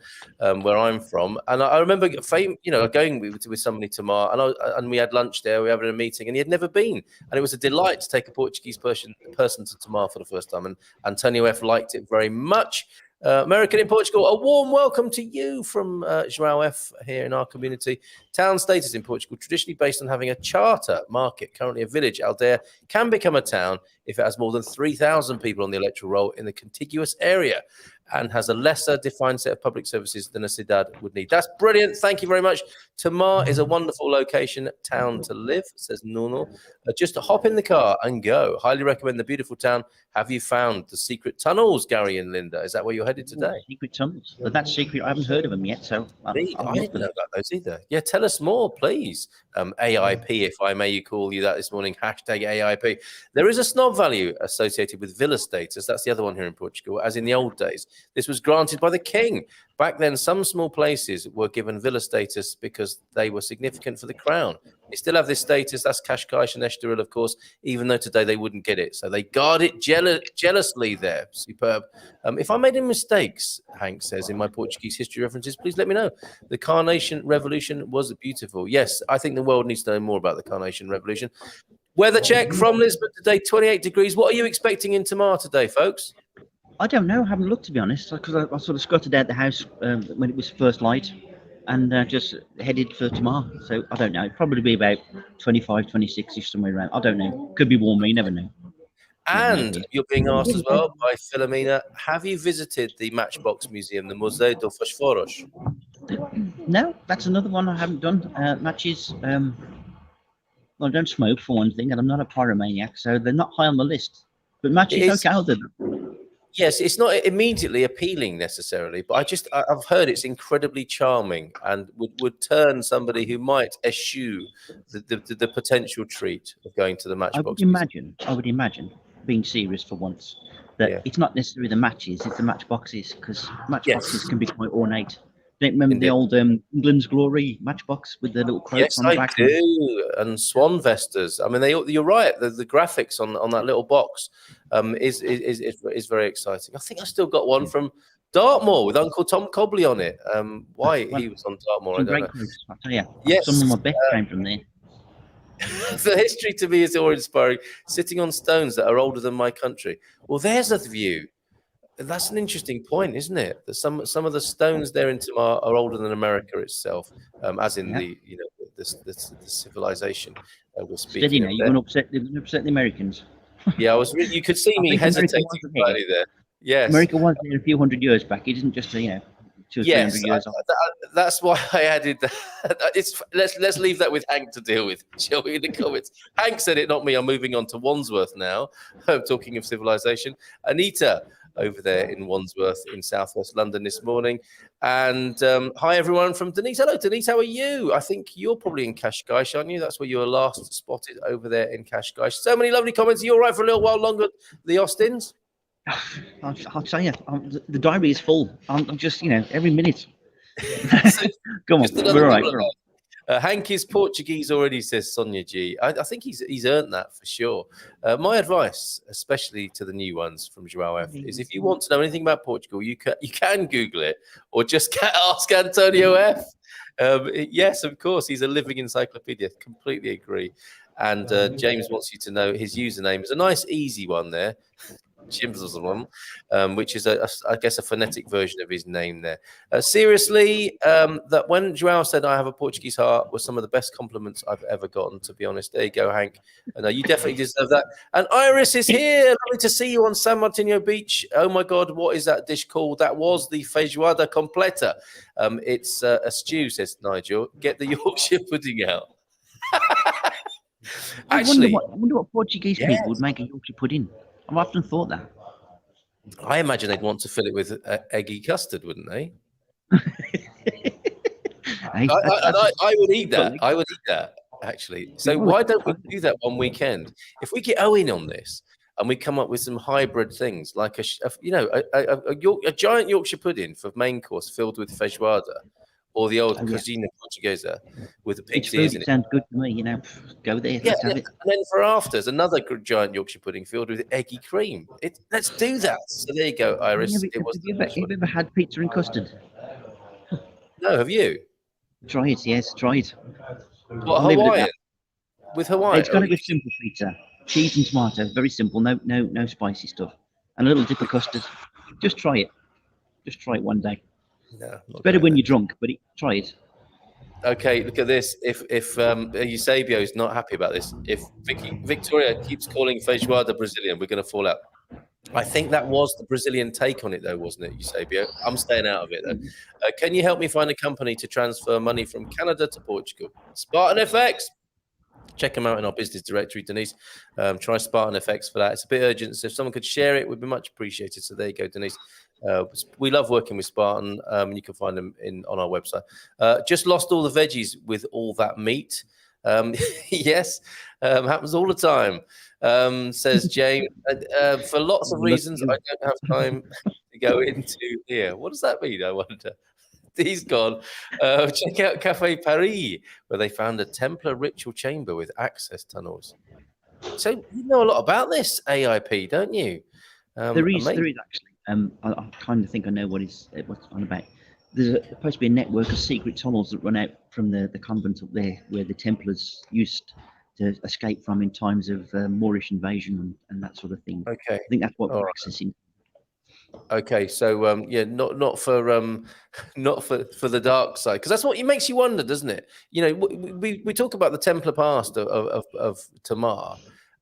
where I'm from, and I remember going with somebody to Tomar, and we had lunch there. We were having a meeting, and he had never been, and it was a delight to take a Portuguese person to Tomar for the first time. And Antonio F liked it very much. American in Portugal, a warm welcome to you from João F here in our community. Town status in Portugal, traditionally based on having a charter market. Currently a village, Aldeia can become a town if it has more than 3,000 people on the electoral roll in the contiguous area and has a lesser defined set of public services than a cidade would need. That's brilliant. Thank you very much. Tomar is a wonderful location, town to live, says Nuno. Just to hop in the car and go. Highly recommend the beautiful town. Have you found the secret tunnels, Gary and Linda? Is that where you're headed today? Secret tunnels. But that's secret. I haven't heard of them yet, so I didn't know about those either. Yeah, tell us more, please. AIP, if I may call you that this morning, hashtag AIP. There is a snob value associated with villa status. That's the other one here in Portugal. As in the old days, this was granted by the king. Back then, some small places were given villa status because they were significant for the crown. They still have this status. That's Cascais and Estoril, of course, even though today they wouldn't get it. So they guard it jealously there. Superb. If I made any mistakes, Hank says, in my Portuguese history references, please let me know. The Carnation Revolution was beautiful. Yes, I think the world needs to know more about the Carnation Revolution. Weather check from Lisbon today, 28 degrees. What are you expecting in Tomar today, folks? I don't know. I haven't looked, to be honest, because I sort of scuttered out the house when it was first light and just headed for Tomar. So I don't know. It'd probably be about 25, 26-ish, somewhere around. I don't know. Could be warmer. You never know. And you're being asked as well by Philomena, have you visited the Matchbox Museum, the Museu do Fosforos? No, that's another one I haven't done. Matches. Well, I don't smoke for one thing, and I'm not a pyromaniac, so they're not high on the list. But matches, okay, I'll do them. Yes, it's not immediately appealing necessarily, but I've heard it's incredibly charming and would turn somebody who might eschew the potential treat of going to the Matchbox. I would imagine, being serious for once, that it's not necessarily the matches, it's the matchboxes, because matchboxes can be quite ornate. Don't you remember the old England's Glory matchbox with the little quotes on the back? Yes, I do. And swan vestas. I mean, you're right. The graphics on that little box is very exciting. I think I still got one from Dartmoor with Uncle Tom Cobley on it. Why he was on Dartmoor, I don't know. Quotes, I'll tell you. Yes, some of my best came from there. The history to me is awe-inspiring. Sitting on stones that are older than my country. Well, there's a view. That's an interesting point, isn't it? That some of the stones there in Tomar are older than America itself, as in the civilization we're speaking. Steady now, of you're going to upset the Americans. Yeah, you could see me hesitating slightly there. Yes, America was there a few hundred years back. It isn't just 200 or 300 years old. That's why I added that. Let's leave that with Hank to deal with, shall we? In the comments, Hank said it, not me. I'm moving on to Wandsworth now. Talking of civilization, Anita over there in Wandsworth in southwest London this morning. And hi, everyone from Denise. Hello, Denise. How are you? I think you're probably in Cascais, aren't you? That's where you were last spotted, over there in Cascais. So many lovely comments. Are you all right for a little while longer, the Austins? I'll tell you, the diary is full. I'm just, every minute. Come on, we're all right. Hank is Portuguese already, says Sonia G. I think he's earned that for sure. My advice, especially to the new ones from João F, is if you want to know anything about Portugal, you can Google it or just ask Antonio F. Yes, of course, he's a living encyclopedia. Completely agree. And James wants you to know his username is a nice, easy one there. Which is I guess a phonetic version of his name there. Seriously, that when João said I have a Portuguese heart was some of the best compliments I've ever gotten, to be honest. There you go, Hank. You definitely deserve that. And Iris is here. Lovely to see you on San Martino Beach. Oh my God, what is that dish called? That was the feijoada completa. It's a stew, says Nigel. Get the Yorkshire pudding out. Actually, I wonder what Portuguese people would make a Yorkshire pudding. I've often thought that. I imagine they'd want to fill it with eggy custard, wouldn't they? Hey, I would eat that. I would eat that, actually. So why don't we do that one weekend? If we get Owen on this and we come up with some hybrid things, like a giant Yorkshire pudding for main course filled with feijoada, or the old cozina portuguesa with the pig's ears in it. Sounds good to me. You know, go there. Yeah, Let's have it. and then for afters, another giant Yorkshire pudding filled with eggy cream. Let's do that. So there you go, Iris. Have you ever had pizza and custard? No, have you? Try it. Yes, try it. What, Hawaiian? With Hawaiian? It's got to be simple pizza. Cheese and tomato. Very simple. No spicy stuff. And a little dip of custard. Just try it. Just try it one day. No, it's better when you're drunk, but try it. Okay, look at this. If Eusebio is not happy about this, if Victoria keeps calling feijoada Brazilian, we're going to fall out. I think that was the Brazilian take on it, though, wasn't it, Eusebio? I'm staying out of it, though. Can you help me find a company to transfer money from Canada to Portugal? Spartan FX. Check them out in our business directory, Denise. Try Spartan FX for that. It's a bit urgent, so if someone could share it, would be much appreciated. So there you go, Denise. We love working with Spartan. You can find them on our website. Just lost all the veggies with all that meat. Yes, happens all the time, says James. For lots of reasons, I don't have time to go into here. What does that mean, I wonder? He's gone. Check out Café Paris, where they found a Templar ritual chamber with access tunnels. So you know a lot about this AIP, don't you? There is actually. I kind of think I know what's on about. There's supposed to be a network of secret tunnels that run out from the convent up there, where the Templars used to escape from in times of Moorish invasion and that sort of thing. Okay, I think that's what we're accessing. Okay, so not for the dark side, because that's what it makes you wonder, doesn't it? You know, we talk about the Templar past of Tomar,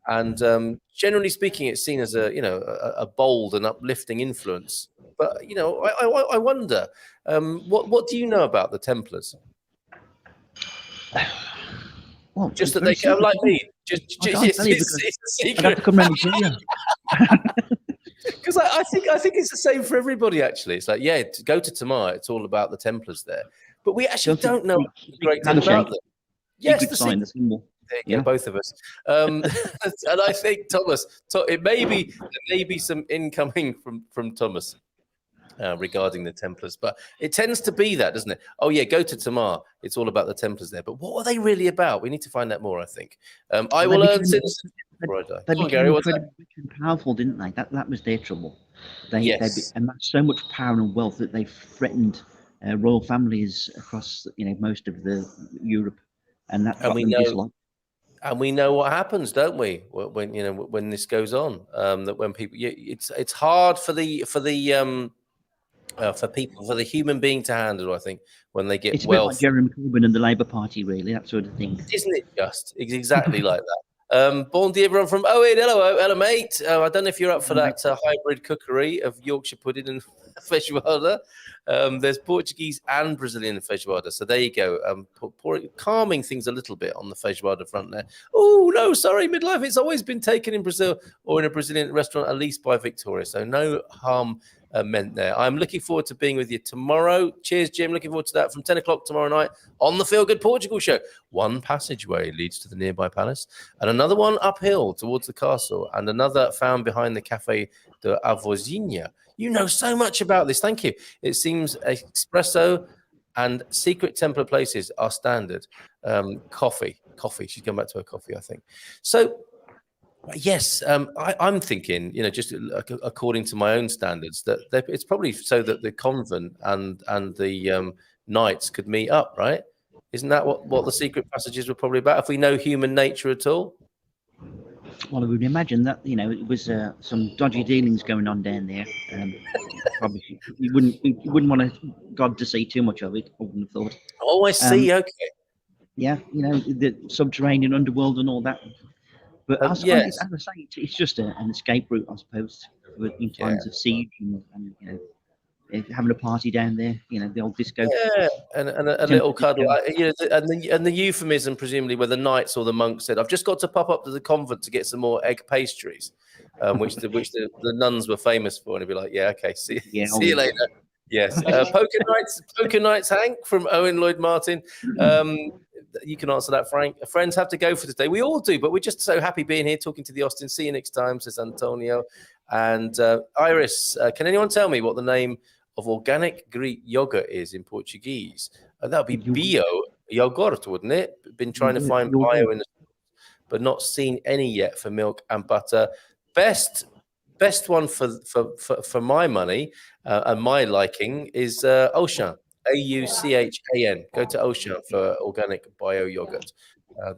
and generally speaking, it's seen as a bold and uplifting influence. But I wonder, what do you know about the Templars? Well, just that they come like me. It's a secret. Because I think it's the same for everybody. Actually, it's like, to go to Tomar, it's all about the Templars there, but we actually don't know a great deal about them. Yes, the symbol. There you go, both of us. And I think Thomas, there may be some incoming from Thomas regarding the Templars, but it tends to be that, doesn't it? Oh yeah, go to Tomar. It's all about the Templars there. But what are they really about? We need to find out more, I think. I will learn since. They became incredibly powerful, didn't they? That was their trouble. They amassed so much power and wealth that they threatened royal families across most of the Europe, and that got them disliked. And we know what happens, don't we? When this goes on, that when people, it's hard for the human being to handle. I think when they get a bit like Jeremy Corbyn and the Labour Party, really, that sort of thing, isn't it? Just exactly like that. Bon dia, everyone from Owen. Hello, mate. I don't know if you're up for that hybrid cookery of Yorkshire pudding and feijoada. There's Portuguese and Brazilian feijoada. So there you go. Calming things a little bit on the feijoada front there. Oh, no, sorry, midlife. It's always been taken in Brazil or in a Brazilian restaurant, at least by Victoria. So no harm meant there. I'm looking forward to being with you tomorrow. Cheers, Jim. Looking forward to that from 10 o'clock tomorrow night on the Feelgood Portugal show. One passageway leads to the nearby palace, and another one uphill towards the castle, and another found behind the Café de Avozinha. You know so much about this. Thank you. It seems espresso and secret Templar places are standard. Coffee. She's going back to her coffee, I think. So, yes, I'm thinking, just according to my own standards, that it's probably so that the convent and the knights could meet up, right? Isn't that what the secret passages were probably about? If we know human nature at all. Well, I would imagine that it was some dodgy dealings going on down there. Probably you wouldn't want God to see too much of it. I wouldn't have thought. Oh, I see. Okay. Yeah, the subterranean underworld and all that. But as I say, it's just an escape route, I suppose, in times of siege and having a party down there. You know, the old disco. Yeah, and a little cuddle. And the euphemism, presumably, where the knights or the monks said, "I've just got to pop up to the convent to get some more egg pastries," which the nuns were famous for. And he'd be like, "Yeah, okay, see you later." Yes, poker nights, Hank from Owen Lloyd Martin. You can answer that, Frank. Friends have to go for today. We all do, but we're just so happy being here talking to the Austin. See you next time, says Antonio. And Iris, can anyone tell me what the name of organic Greek yogurt is in Portuguese? That would be bio yogurt, wouldn't it? Been trying to find bio in the, but not seen any yet for milk and butter. Best one for my money and my liking is Auchan, Auchan. Go to Auchan for organic bio yogurt.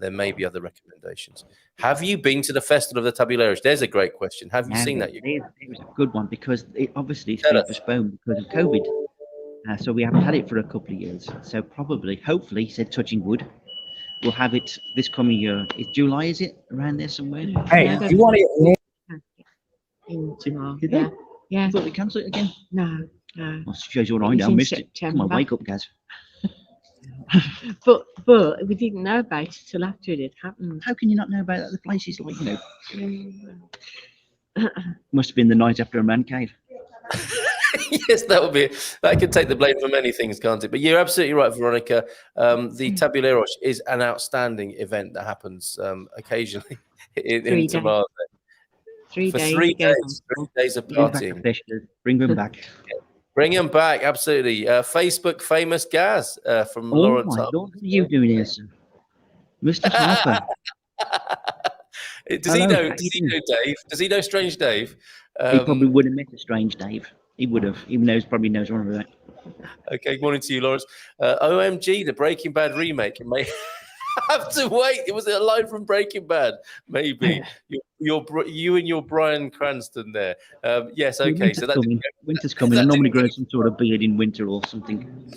There may be other recommendations. Have you been to the Festival of the Tabuleiros? There's a great question. Have you seen that? It was a good one because it's been postponed because of COVID. So we haven't had it for a couple of years. So hopefully, said touching wood, we'll have it this coming year. It's July, is it? Around there somewhere? Hey, do you want it? In Tomar. Did they? Yeah. I thought we cancelled it again. No. Well, shows you're right now. Missed it. Come on, wake up, Gaz. But we didn't know about it till after it had happened. How can you not know about that? The place is like, must have been the night after a man cave. Yes, that would be. That could take the blame for many things, can't it? But you're absolutely right, Veronica. The Tabuleiros is an outstanding event that happens occasionally in Tomar. 3 for days. 3 days. 3 days of partying. Bring them back. Bring them back, absolutely. Facebook famous Gaz from Lawrence. My Lord, what are you doing here, sir? Mr. Harper. Does he know Dave? Does he know Strange Dave? He probably would have met a Strange Dave. He would have. He probably knows one of that. Okay, good morning to you, Lawrence. OMG, the Breaking Bad remake. It may have to wait. It was a line from Breaking Bad. Maybe you and your Bryan Cranston there. Yes, okay. Winter's coming. I normally grow some sort of beard in winter or something.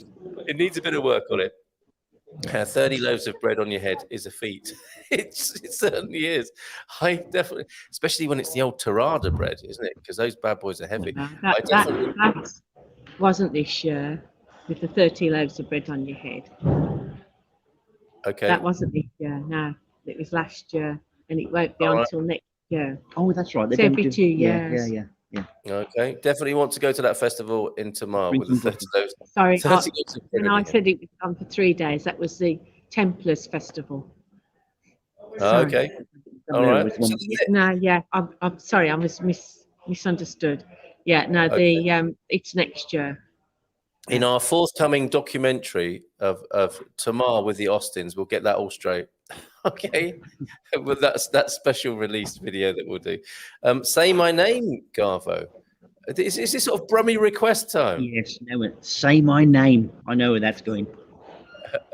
It needs a bit of work on it. 30 loaves of bread on your head is a feat. It certainly is. I definitely, especially when it's the old Tarada bread, isn't it? Because those bad boys are heavy. No, that wasn't this year with the 30 loaves of bread on your head. Okay. That wasn't this year. No, it was last year, and it won't be until next year. Oh, that's right. It's every 2 years. Yeah. Okay. Definitely want to go to that festival in Tomar with the 30 loaves. Sorry, 30 loaves of bread when I said it was on for 3 days, that was the Templars Festival. Okay. All right. No, yeah. I'm sorry. I was misunderstood. Yeah. No, it's next year. In our forthcoming documentary of Tomar with the Austins, we'll get that all straight. Okay, well, that's that special release video that we'll do. Say my name, Garvo. Is this sort of Brummy request time? Yes, no, say my name. I know where that's going.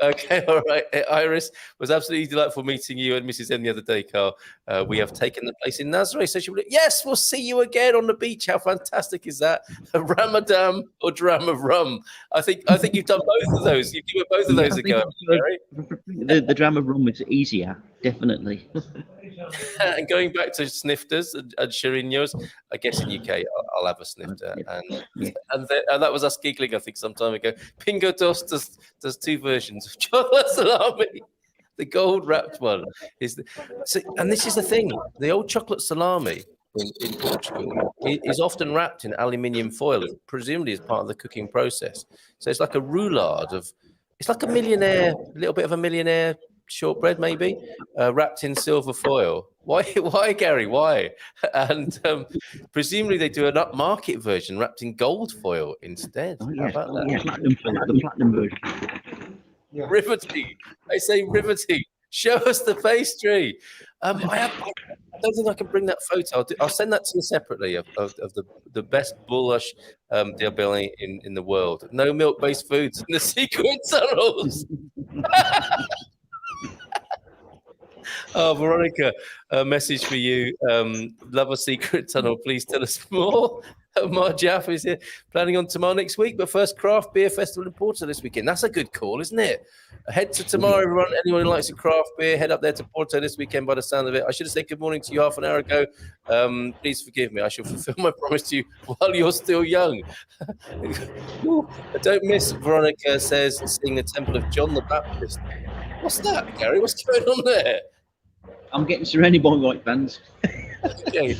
Okay, all right. Iris, was absolutely delightful meeting you and Mrs. N the other day, Carl. We have taken the place in Nazaré. So yes, we'll see you again on the beach. How fantastic is that? A Ramadan or dram of rum. I think you've done both of those. You've given both of those a go. The dram of rum was easier, definitely. And going back to snifters and chirinos, I guess in UK I'll have a snifter, and that was us giggling, I think, some time ago. Pingo Dos does 2 versions of chocolate salami. The gold wrapped one and this is the thing: the old chocolate salami in Portugal is often wrapped in aluminium foil, presumably as part of the cooking process. So it's like a roulade it's like a little bit of a millionaire shortbread, maybe, wrapped in silver foil. Why, Gary? Why? And presumably they do an upmarket version wrapped in gold foil instead. Oh, yeah. How about that? Yeah, the platinum version. Yeah. Riveting. I say riveting. Show us the pastry. I don't think I can bring that photo. I'll send that to you separately of the best bullish diabelli in the world. No milk-based foods in the secret tunnels. Oh, Veronica, a message for you. Love a secret tunnel. Please tell us more. Tomar Jaff is here, planning on Tomar next week, but first craft beer festival in Porto this weekend. That's a good call, isn't it? Head to Tomar, everyone. Anyone who likes a craft beer, head up there to Porto this weekend by the sound of it. I should have said good morning to you half an hour ago. Please forgive me. I shall fulfill my promise to you while you're still young. Don't miss, Veronica says, seeing the Temple of John the Baptist. What's that, Gary? What's going on there? I'm getting surrounded by white vans. Okay.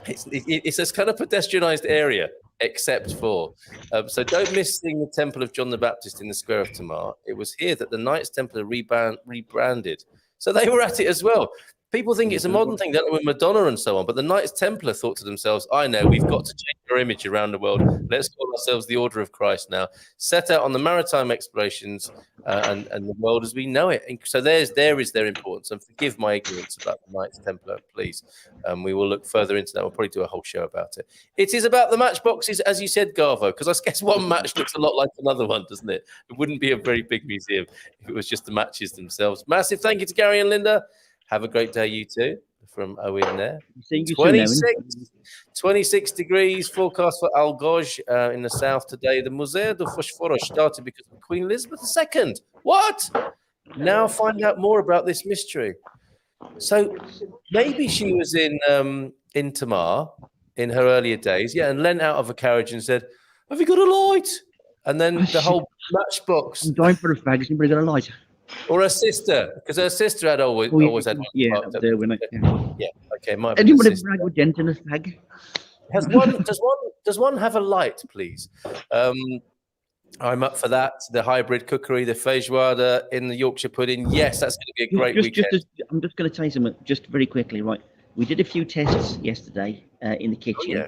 It's this kind of pedestrianised area, except for. So don't miss seeing the Temple of John the Baptist in the Square of Tomar. It was here that the Knights Templar rebranded. So they were at it as well. People think it's a modern thing, don't they, with Madonna and so on. But the Knights Templar thought to themselves, I know, we've got to change our image around the world. Let's call ourselves the Order of Christ now. Set out on the maritime explorations and the world as we know it. And so there is their importance. And forgive my ignorance about the Knights Templar, please. We will look further into that. We'll probably do a whole show about it. It is about the matchboxes, as you said, Garvo, because I guess one match looks a lot like another one, doesn't it? It wouldn't be a very big museum if it was just the matches themselves. Massive thank you to Gary and Linda. Have a great day, you two, from Owen there. 26 degrees forecast for Algoj in the south today. The Museo do Fosforo started because of Queen Elizabeth II. What? Now find out more about this mystery. So maybe she was in Tomar in her earlier days, and leant out of a carriage and said, have you got a light? And then the whole matchbox. I'm dying for a fag. Has anybody got a light? Or her sister, because her sister had always had. Yeah, there when yeah. Okay, might. Anybody brag with dent in a fag? Does one have a light, please? I'm up for that. The hybrid cookery, the feijoada in the Yorkshire pudding. Yes, that's going to be a great weekend. I'm just going to tell you something, just very quickly. Right, we did a few tests yesterday in the kitchen. Oh, yeah.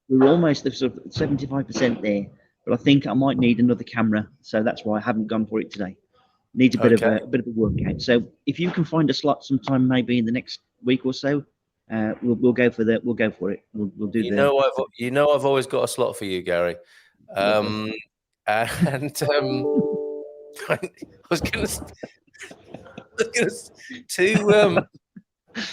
We were almost sort of 75% there, but I think I might need another camera, so that's why I haven't gone for it today. Needs a bit of a workout. So if you can find a slot sometime, maybe in the next week or so, we'll go for that. We'll go for it. We'll do. I've always got a slot for you, Gary. I was going to.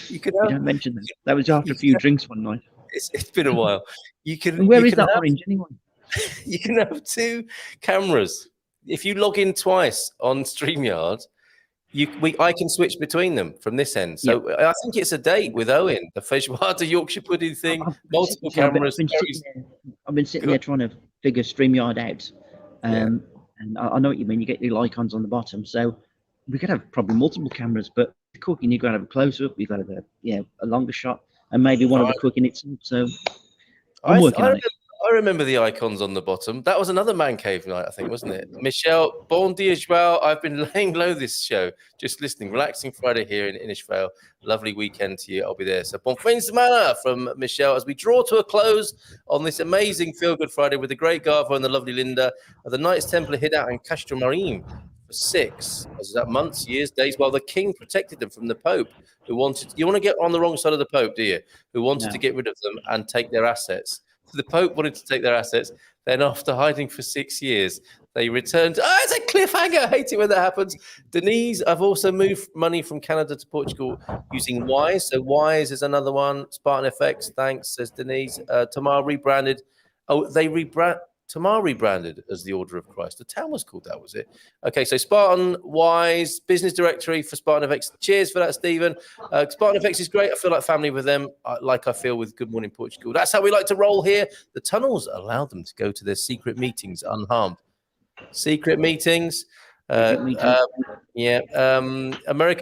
You could have, don't mention that. That was after a few drinks one night. It's been a while. You can. And where is that orange anyway? You can have two cameras. If you log in twice on StreamYard, I can switch between them from this end. So I think it's a date with Owen, the feijoada Yorkshire pudding thing, multiple cameras. I've been sitting there trying to figure StreamYard out. And I know what you mean. You get the icons on the bottom. So we could have probably multiple cameras, but cooking, you've got to have a close-up, you've got to have a longer shot, and maybe one of the cooking itself. So I'm working on it. I remember the icons on the bottom. That was another man cave night, I think, wasn't it? Michelle, bon dia, Joao. I've been laying low this show, just listening. Relaxing Friday here in Inishvale. Lovely weekend to you. I'll be there. So bon fin de semana from Michelle as we draw to a close on this amazing Feelgood Friday with the great Garvo and the lovely Linda. The Knights Templar hid out in Castelmarim for 6, was that months, years, days, while the king protected them from the Pope, who wanted. You want to get on the wrong side of the Pope, do you? Who wanted to get rid of them and take their assets. The Pope wanted to take their assets. Then, after hiding for 6 years, they returned. Oh, it's a cliffhanger. I hate it when that happens. Denise, I've also moved money from Canada to Portugal using Wise. So Wise is another one. Spartan FX, thanks, says Denise. Tomar rebranded. Oh, Tomar rebranded as the Order of Christ. The town was called that, was it? Okay, so Spartan, Wise, business directory for Spartan FX. Cheers for that, Stephen. Spartan FX is great. I feel like family with them, like I feel with Good Morning Portugal. That's how we like to roll here. The tunnels allow them to go to their secret meetings unharmed. Secret meetings. American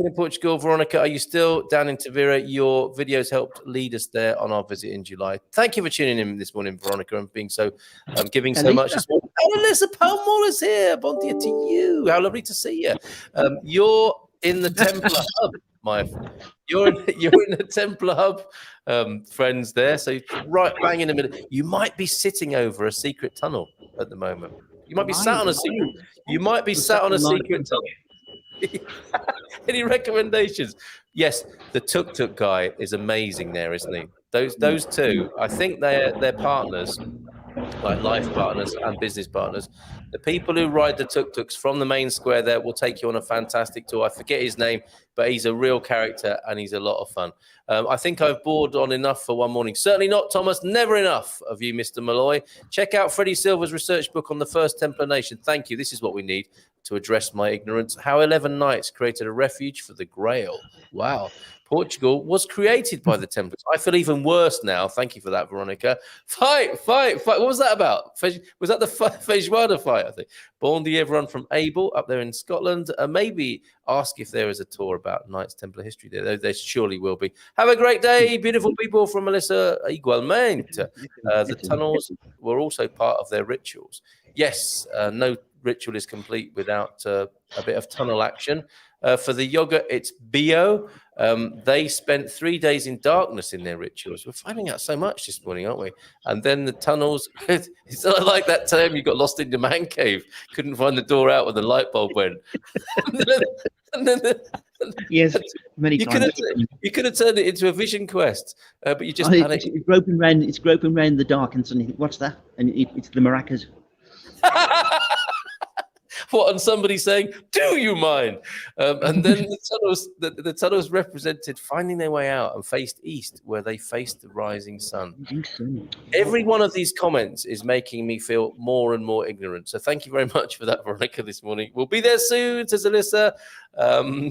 in Portugal. Veronica, are you still down in Tavira? Your videos helped lead us there on our visit in July. Thank you for tuning in this morning, Veronica, and being so giving so much. Alyssa Palmore is here. Bon dia to you. How lovely to see you. You're in the Templar Hub, my friend. You're in the Templar Hub, friends. There, so right bang in the middle. You might be sitting over a secret tunnel at the moment. You might be sat on a secret. You might be sat on a secret tunnel. Any recommendations? Yes, the tuk-tuk guy is amazing there, isn't he? Those two, I think they're partners. like life partners and business partners. The people who ride the tuk-tuks from the main square there will take you on a fantastic tour. I forget his name, but he's a real character and he's a lot of fun. I think I've bored on enough for one morning. Certainly not, Thomas. Never enough of you, Mr. Malloy. Check out Freddie Silver's research book on the First Templar Nation. Thank you. This is what we need to address my ignorance. How 11 Knights created a refuge for the Grail. Wow. Portugal was created by the Templars. I feel even worse now. Thank you for that, Veronica. Fight. What was that about? Was that the Feijoada fight, I think? Bon dia, everyone from Abel up there in Scotland. Maybe ask if there is a tour about Knights Templar history there. There surely will be. Have a great day, beautiful people, from Melissa Igualmente. The tunnels were also part of their rituals. Yes, no ritual is complete without a bit of tunnel action. For the yogurt, it's bio. They spent 3 days in darkness in their rituals. We're finding out so much this morning, aren't we? And then the tunnels, it's not like that time you got lost in the man cave, couldn't find the door out when the light bulb went. Yes, many times. You could have turned it into a vision quest, but you just panicked. It's groping round the dark, and suddenly, what's that? And it's the maracas. What, and somebody saying, "Do you mind?" And then the tunnels represented finding their way out and faced east, where they faced the rising sun. Every one of these comments is making me feel more and more ignorant. So thank you very much for that, Veronica, this morning. We'll be there soon, says Alyssa.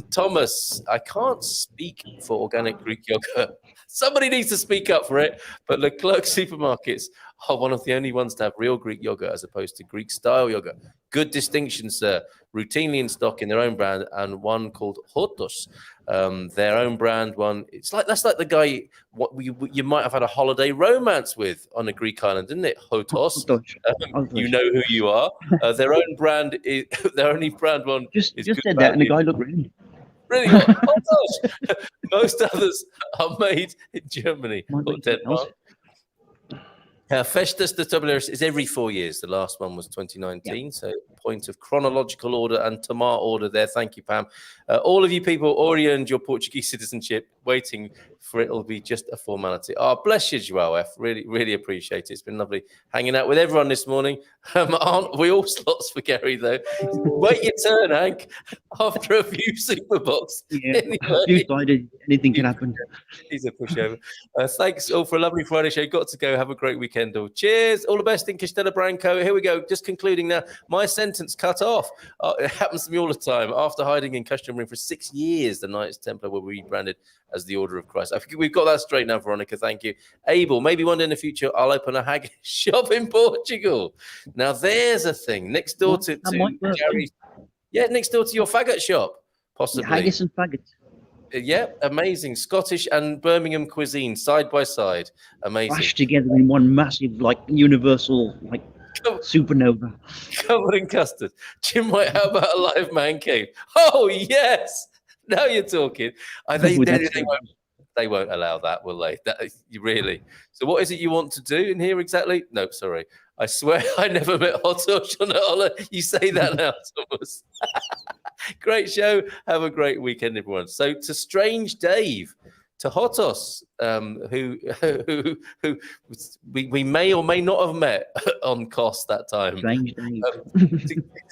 Thomas, I can't speak for organic Greek yogurt. Somebody needs to speak up for it. But Leclerc supermarkets are one of the only ones to have real Greek yogurt as opposed to Greek-style yogurt. Good distinction, sir. Routinely in stock in their own brand, and one called Hotos, their own brand one. That's like the guy you might have had a holiday romance with on a Greek island, isn't it? Hotos. You know who you are. Their own brand is their only brand one. Just said that, and the guy looked really. Really hot. Hotos. Most others are made in Germany or Denmark. Festas de Tableros is every 4 years. The last one was 2019. Yeah. So point of chronological order and Tomar order there. Thank you, Pam. All of you people already earned your Portuguese citizenship. Waiting for it will be just a formality. Oh, bless you, Joao F. Really, really appreciate it. It's been lovely hanging out with everyone this morning. Aren't we all slots for Gary, though? Wait your turn, Hank. After a few Superbox. Yeah, anyway, anything can happen. He's a pushover. Thanks all for a lovely Friday show. Got to go. Have a great weekend all. Cheers. All the best in Castella Branco. Here we go. Just concluding now. My sentence cut off. It happens to me all the time. After hiding in custom room for 6 years, the Knights Templar were rebranded as the Order of Christ. I think we've got that straight now, Veronica. Thank you. Abel, maybe one day in the future, I'll open a haggis shop in Portugal. Now, there's a thing next door to Gary's. Yeah, next door to your faggot shop, possibly. Haggis and faggots. Yeah, amazing. Scottish and Birmingham cuisine side by side. Amazing. Mashed together in one massive, universal, supernova. Covered in custard. Jim White, how about a live man cave? Oh, yes. Now you're talking. They won't allow that, will they? Really? So what is it you want to do in here exactly? No, sorry. I swear I never met Hotos on a holiday. You say that now, Thomas. Great show. Have a great weekend, everyone. So to Strange Dave, to Hotos, who we may or may not have met on Cost that time. Strange Dave.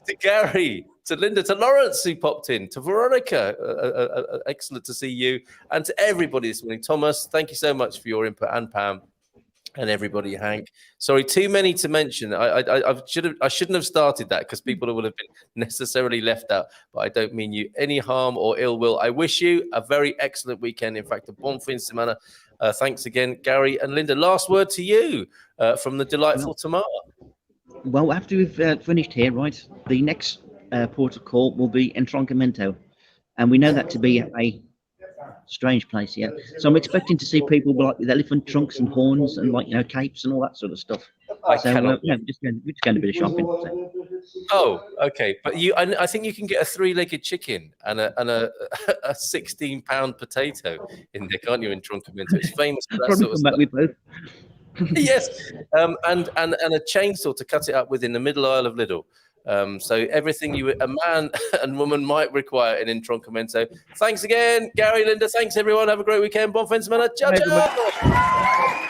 To Gary, to Linda, to Lawrence who popped in, to Veronica, excellent to see you, and to everybody this morning. Thomas, thank you so much for your input, and Pam, and everybody. Hank, sorry, too many to mention. I shouldn't have started that because people would have been necessarily left out. But I don't mean you any harm or ill will. I wish you a very excellent weekend. In fact, a bon fin de semana. Thanks again, Gary and Linda. Last word to you from the delightful Tomar. Well, after we've finished here, right, the next port of call will be Entroncamento, and we know that to be a strange place, yeah. So I'm expecting to see people with elephant trunks and horns and capes and all that sort of stuff. We're just going a bit of shopping. So. Oh, okay. But I think you can get a 3-legged chicken and a 16-pound potato in there, can't you? In Entroncamento, it's famous for that sort of stuff. With both. Yes, and a chainsaw to cut it up with in the middle aisle of Lidl. So everything a man and woman might require in Entroncamento. Thanks again, Gary, Linda. Thanks, everyone. Have a great weekend. Bon fin de semana. Ciao, ciao.